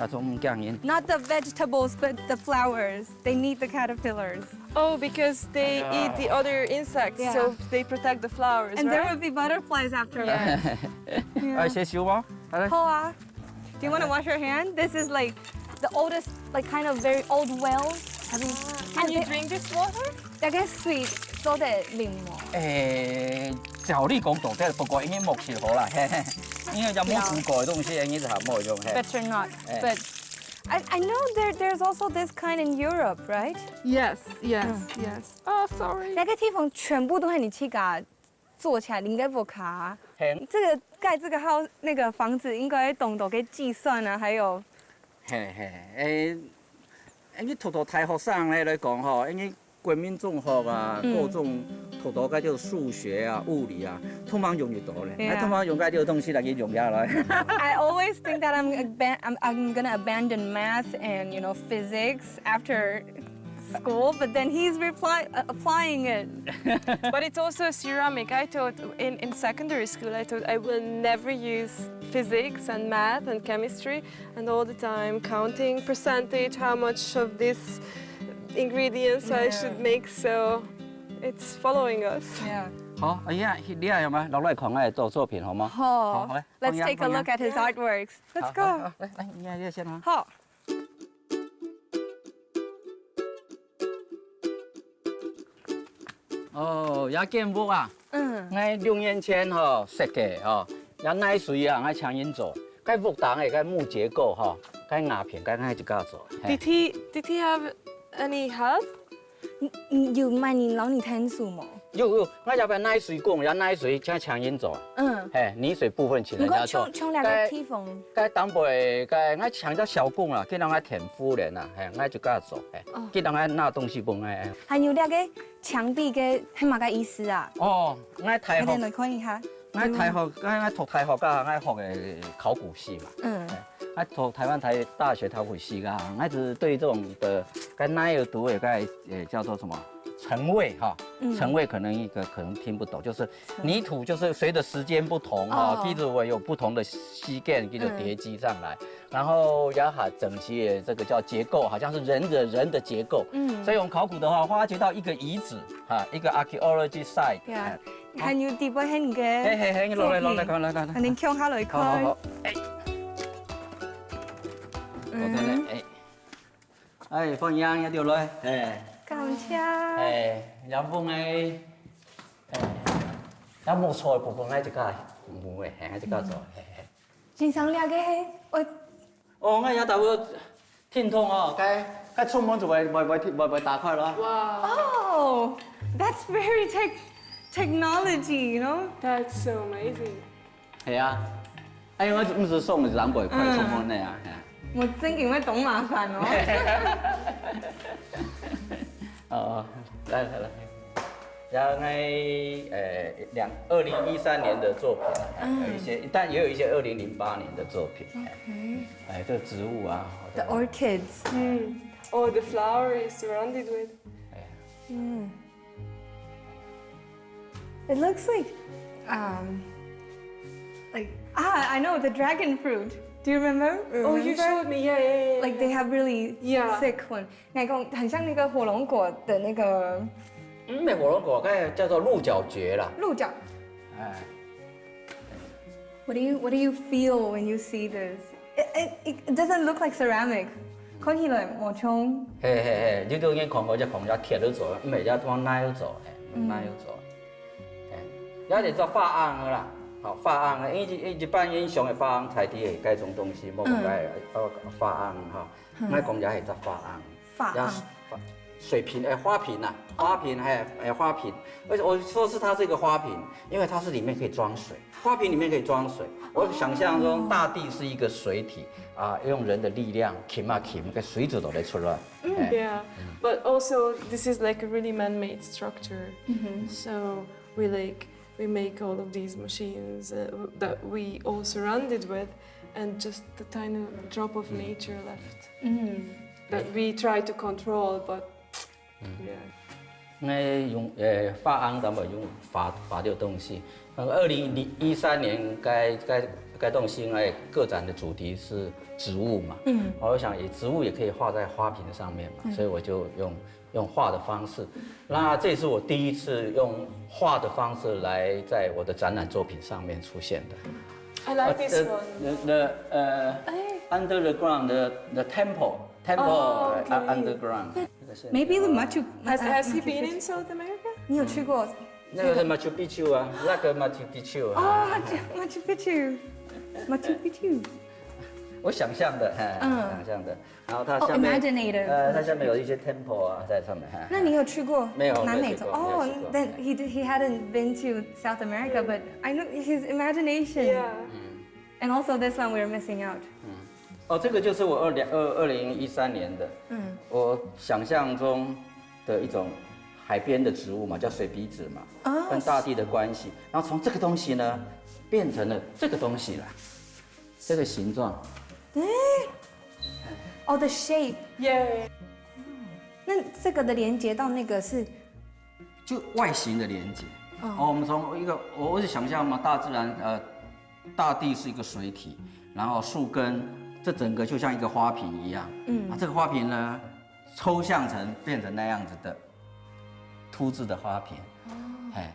葱唔驚煙。Not the vegetables, but the flowers. They need the caterpillars. Oh, because they eat the other insects, so they protect the flowers, And there right? will be butterflies after that. 寫小嗎？好啊。Do you want to wash your hand? This is like the oldest, like kind of very old wells. Can you drink this water? 大概水做得檸檬。照理講到嘅，不過已經目前好啦，因為有冇煮過嘅東西，已經就係冇用。Better not. But I know there's also this kind in Europe, right? Yes. Oh, sorry. 那个地方全部都是你去给它做起来，你应该不卡。这个盖这个号那个房子应该懂得给计算啊，还有。你讀到大學生咧來講吼，你國民中學啊，各種讀到嗰啲數學啊、物理啊，通常用得到咧。通常用嗰啲東西嚟用下來。I always think that I'm gonna abandon math and physics after school, but then he's applying it. But it's also ceramic. I thought in secondary school, I thought I will never use physics and math and chemistry, and all the time counting percentage, how much of this ingredients I should make. So it's following us. Yeah. 好，你係咪落嚟看我做作品好嗎？好，Let's take a look at his artworks. Let's go. 來，你先啦。好。哦，也建木啊，我6年前設計也耐水啊，我強人做，該木檔嘅該木結構該瓦片該一家做。Did he have any help? 你有买你老你天数吗？有，我要不然奶水工，要奶水请强人做。泥水部分请人家做。冲两个地方。该当辈我抢只小工啦，给人家田夫人啦，我就甲做，给人家拿东西帮还有那个墙壁嘅係乜嘅意思啊？我睇學。你嚟看一下。我睇學，我讀大學噶，我學嘅考古系嘛。我讀台灣大學考古系噶，我是對這種的跟奶油毒也叫做什麼？層位哈，層位可能聽不懂，就是泥土就是隨着時間不同哈，地質我有不同的稀幹，叫做疊積上來，然後也好整齊的這個叫結構，好像是人的結構。所以我們考古的話，發掘到一個遺址哈，一個 archaeology site。係要跌波輕嘅。你落嚟，你強下嚟開。好。我睇你，放羊一條女，感謝。有冇嘅？有冇菜部分喺只家？冇嘅，喺只家做。先生，你個係我。我有豆腐天通哦，該出門就會打開啦。哇！Oh, that's very technology, you know? That's so amazing. 係啊，我唔是送兩百塊出門嘅啊。我真係會懂麻煩哦。來，然後2013年的作品，有一些，但也有一些2008年的作品。這個植物啊。The orchids. Oh, the flower is surrounded with. It looks like, I know the dragon fruit. Do you remember? Oh, you showed me. Yeah. Like they have really thick one. 那個很像那個火龍果的那個。沒火龍果，該叫做鹿角蕨啦。鹿角。What do you feel when you see this? It doesn't look like ceramic. 看起來冇衝。你都已經看過隻紅隻鐵都做，唔係隻往奶油做，奶油做。有啲做發暗噶啦。好發暗，一般英雄嘅發暗材啲係這種東西，冇講係發暗哈，我講也係做發暗。發暗。水瓶花瓶啊，花瓶花瓶，而且我說是它是一個花瓶，因為它是裡面可以裝水，花瓶裡面可以裝水。我想象中大地是一個水體啊，用人的力量撿啊撿，個水質都嚟出來。Yeah, but also this is like a really man-made structure, so we make all of these machines that we all surrounded with, and just the tiny drop of nature left that we try to control, but yeah. 用發暗，咱們用發掉東西。2013年該東西個展的主題是植物嘛，我想植物也可以畫在花瓶上面嘛，所以我就用畫的方式。那這是我第一次用畫的方式來在我的展覽作品上面出現的。I like this one. The under the ground, the temple underground. Maybe the Machu. Has he been in South America? 你有去過？那個是 Machu Picchu 啊，那個 Machu Picchu 啊。Machu Picchu。我想象的，想象的。然後它下面，它下面有一些 temple 啊，在上面。那你有去過？沒有，南美洲。Oh, then he hadn't been to South America, but I know his imagination. Yeah. And also this one we're missing out. 這個就是我2013年的，我想象中的一種海邊的植物嘛，叫水筆子嘛，跟大地的關係。然後從這個東西呢，變成了這個東西了，這個形狀。Oh, the shape. Yeah. 那這個的連接到那個是，就外形的連接。我們從一個，我是想象嘛，大自然，大地是一個水體，然後樹根，這整個就像一個花瓶一樣。這個花瓶呢，抽象成變成那樣子的凸字的花瓶。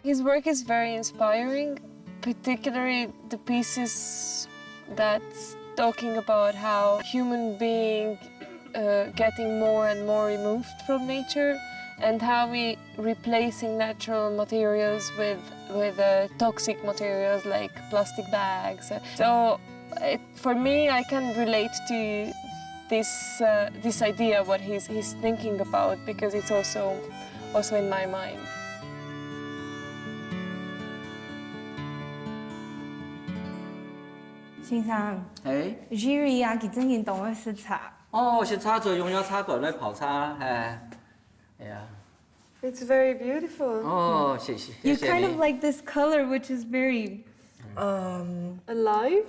His work is very inspiring, particularly the pieces that's talking about how human being getting more and more removed from nature, and how we replacing natural materials with toxic materials like plastic bags. So for me, I can relate this idea what he's thinking about, because it's also in my mind. 先生，哎， Jerry 啊，佢真係當我食茶。哦，是插嘴用藥插管來泡茶，哎呀。 It's very beautiful. 哦，謝謝。 You kind of like this color, which is very alive,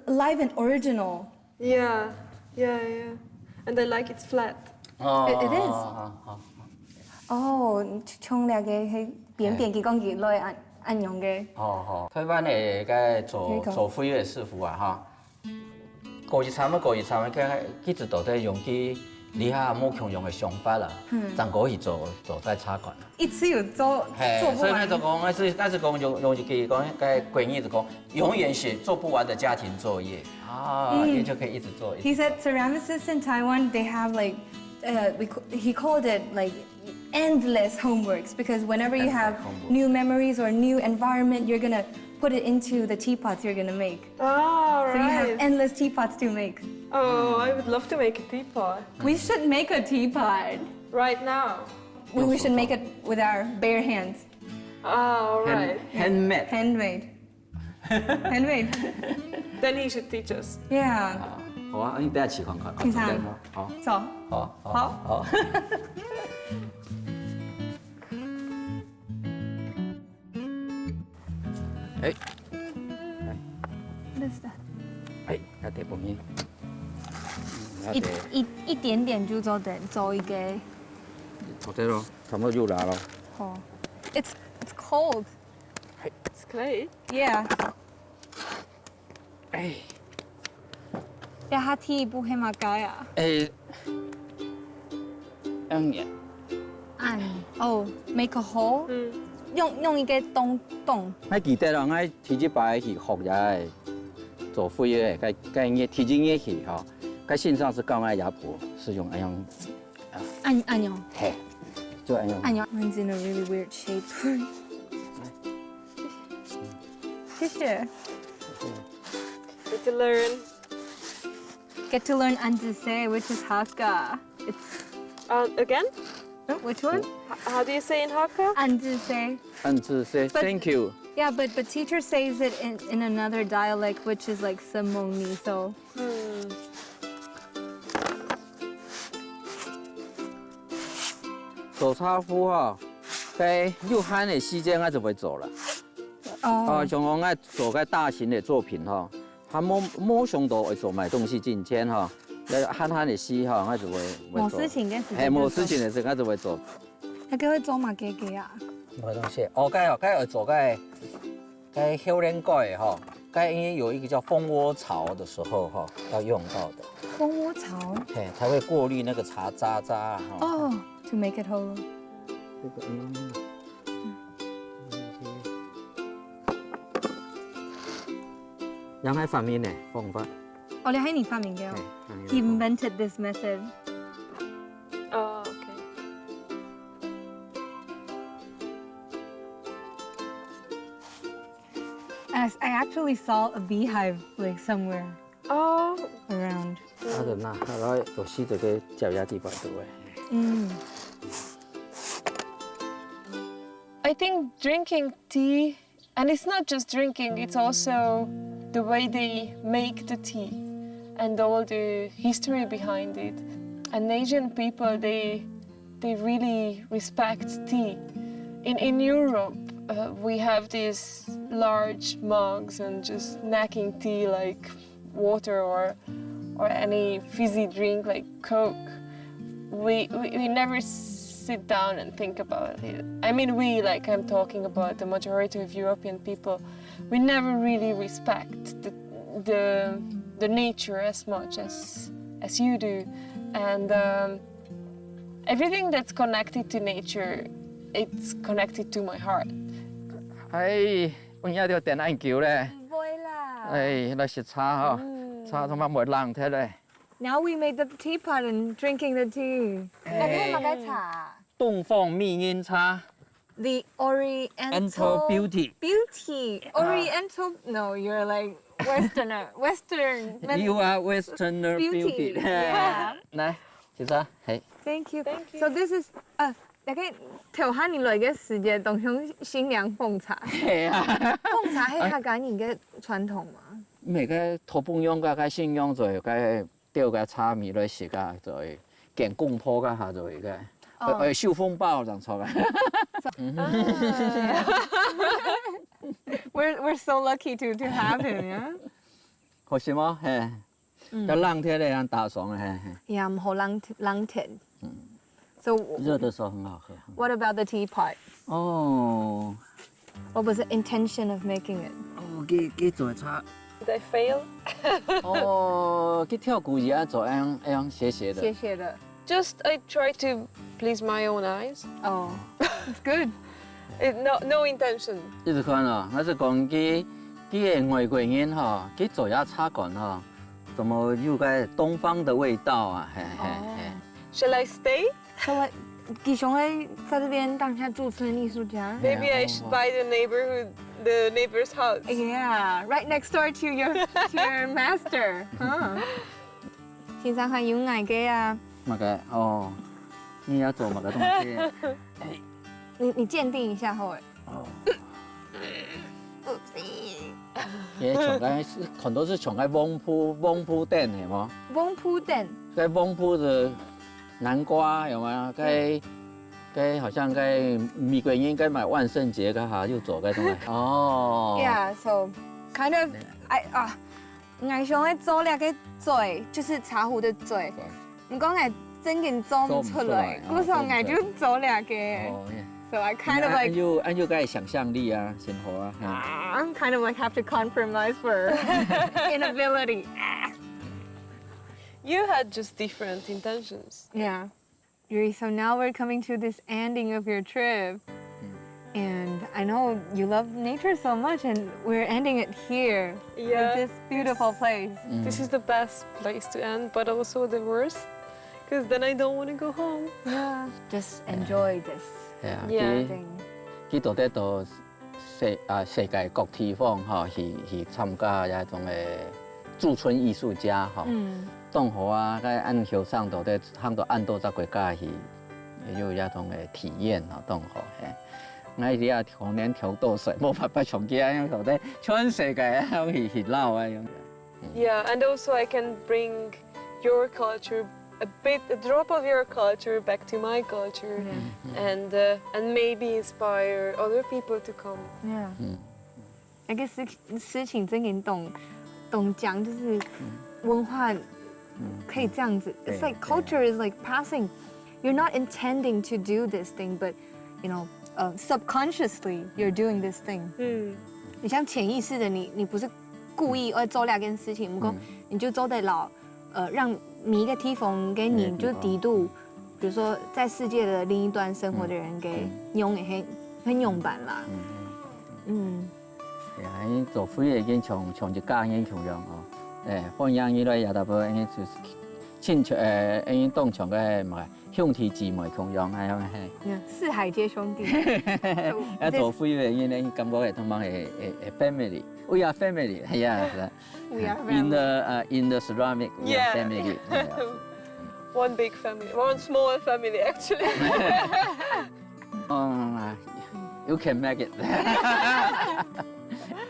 alive and original. Yeah. And I like it's flat. It is. 哦，沖涼嘅係扁扁嘅，講佢來按用嘅。台灣的個做飛嘅師傅啊，哈，過一餐嘅，一直都在用佢厲害冇強用嘅想法啦，真可以做在茶館。一次有做不所以完。就講，那是講用一句講個觀念就講，永遠是做不完的家庭作業啊，你就可以一直做。 He said ceramicists in Taiwan, they have like, he called it like endless homeworks, because whenever you have new memories or new environment, you're gonna put it into the teapots you're gonna make. Oh, right. So you have endless teapots to make. Oh, I would love to make a teapot. We should make a teapot. Right now. We should make it with our bare hands. Oh, right. Handmade. Handmade. Handmade. Then he should teach us. Yeah. 好啊，你等下起看看。先生好。走。好。哎， What is that? 哎，要得不咪？一點點就做一個。好得咯，差不多就拿了。哦。It's cold. It's clay. Yeah. 哎。 Yeah, hati ibu hema kaya. 哎。Oh, make a hole. 用一個洞。我記得啦，我提起擺去學嘢，做飛嘅，個提起嘢去哈，個線上是講愛壓迫，是用按用。按用。嘿，就按用。按用。Mine's in a really weird shape. 謝謝。Get to learn. Get to learn Anzuse, which is Hakka. It's. Again? Which one? How do you say in Hakka? Anzuse. Anzuse. Thank you. Yeah, but teacher says it in another dialect, which is like Samoni. So. 做茶夫哈，該有限的時間我就會做了。哦。像我愛做個大型的作品哈，他冇想到會做買東西進前哈，要慳的時哈，我就會做。冇事情嘅時間。係冇事情的時候我就會做。你幾會做乜嘅啊？買東西，該會做該後年改哈，該因為有一個叫蜂窩槽的時候哈，要用到的。蜂窩槽。對，它會過濾那個茶渣哈。哦。To make it whole. 有係發明嘅方法。哦，你係你發明嘅。He invented this method. Oh, okay. I actually saw a beehive like somewhere. Oh. Around. 啊，就嗱，攞到時就嘅照下地方度嘅。I think drinking tea, and it's not just drinking, it's also the way they make the tea and all the history behind it. And Asian people, they really respect tea. In Europe, we have these large mugs and just snacking tea like water or any fizzy drink like Coke. We never sit down and think about it. I mean, I'm talking about the majority of European people, we never really respect the nature as much as you do. And everything that's connected to nature, it's connected to my heart. 係，我而家條電眼橋咧。唔會啦。係，嚟食茶嗬，茶同埋梅冷睇咧。Now we made the teapot and drinking the tea. 你係乜嘅茶？東方蜜櫻茶。The Oriental Beauty. Beauty. Oriental. No, you're like Western. You are Westerner beauty. Yeah. 來，其實係。Thank you. So this is 大概調下年來嘅時節，當向新娘奉茶。係啊。奉茶係客家人嘅傳統嘛？唔係嘅，土崩用嘅，嘅信用做嘅，吊嘅茶米來食嘅做，見公婆嘅下做嘅，小風包就錯嘅。We're so lucky to have him, yeah. 好什麼？係，要冷天咧，打爽係。Yeah， 唔好冷天。So 熱的時候很好喝。What about the teapot? 哦。What was the intention of making it? 哦，佢做茶。Did I fail? 哦，佢跳鼓也做樣斜斜的。斜斜的。Just I try to please my own eyes. Oh, it's good. No intention. 一直看哦，我是講佢嘅外國人哈，佢做下茶館哈，怎麼有個東方的味道啊？嘿嘿嘿。Shall I stay? So like， 佢想在這邊當下駐村藝術家。Maybe I should buy the neighbor's house. Yeah, right next door to your master. 先生係要捱嘅啊。乜嘅？哦，你要做乜嘅東西？你鑑定一下好誒。哦。也從個很多是從個翁鋪店係冇？翁鋪店。個翁鋪的南瓜有冇？個好像個美國人個買萬聖節個下要做個東西。哦。Yeah, so kind of我想咧做兩個嘴，就是茶壺的嘴。唔講我真嘅做唔出來，嗰時候我就做兩個。So I kind of like 按照個想象力啊，生活啊。I'm kind of like have to compromise for inability. You had just different intentions. Yeah. Yuri, so now we're coming to this ending of your trip. And I know you love nature so much, and we're ending it here. Yeah. With this beautiful place. This is the best place to end, but also the worst, because then I don't want to go home. Yeah. Just enjoy this. Yeah. 佢到底到世界各地方哈，去參加一種嘅駐村藝術家哈。當好啊，喺按橋上到底行到按多隻國家去，有一種嘅體驗哈，當好係。我哋啊可能跳到水，冇辦法從佢啊到底全世界啊去撈啊咁。Yeah, and also I can bring your culture. A drop of your culture back to my culture, and maybe inspire other people to come. Yeah. I guess 事情真嘅懂講就是文化可以這樣子。It's like culture is like passing. You're not intending to do this thing, but you know, subconsciously you're doing this thing. 你像潛意識的你不是故意要做兩件事情，不過你就做得了。讓每一個地方給你就地度，比如說在世界的另一端生活的人給用嘅很用版啦。係啊，做飛已經從一家已經強樣哦。放養依類也大部分已經親像已經當場嘅咪兄弟姊妹強樣係咪？四海皆兄弟。做飛嘅依啲感覺係通常係family。We are family. Yeah. We are family. In the ceramic, we are family. One big family, one small family actually. You can make it.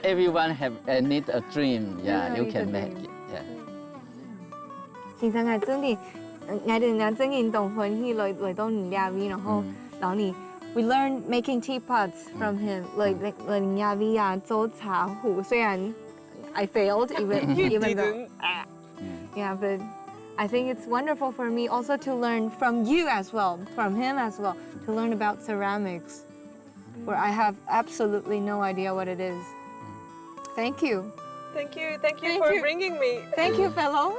Everyone need a dream. Yeah, you can make it. Yeah. 其實我真係，我哋真係同歡喜來到你家邊，然後你。We learned making teapots from him, like Yavi 做茶壺。雖然 I failed, even though, yeah, but I think it's wonderful for me also to learn from you as well, from him as well, to learn about ceramics, where I have absolutely no idea what it is. Thank you. Thank you for bringing me. Thank you, fellow.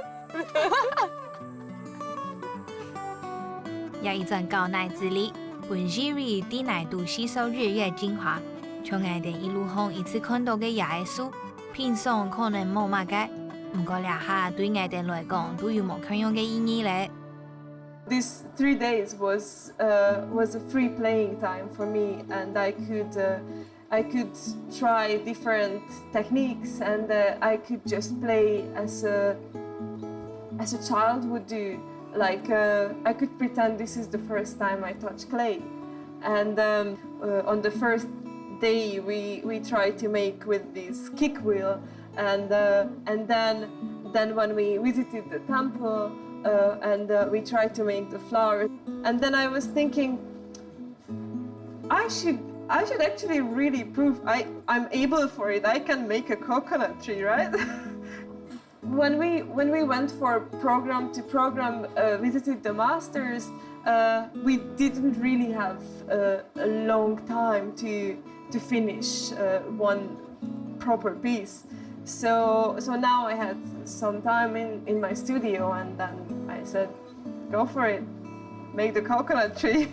有一陣高奶之力。Yuri 啲奶度吸收日月精華，從我哋一路向一次看到嘅椰樹，片上可能冇乜嘅，唔過兩下對我哋來講都有冇強樣嘅意義咧。These 3 days was a free playing time for me, and I could I could try different techniques, and I could just play as a child would do. Like I could pretend this is the first time I touch clay, and on the first day we tried to make with this kick wheel, and then when we visited the temple and we tried to make the flower, and then I was thinking I should actually really prove I'm able for it. I can make a coconut tree, right? When we went for program to program, visited the masters, we didn't really have a long time to finish one proper piece. So now I had some time in my studio, and then I said, go for it, make the coconut tree.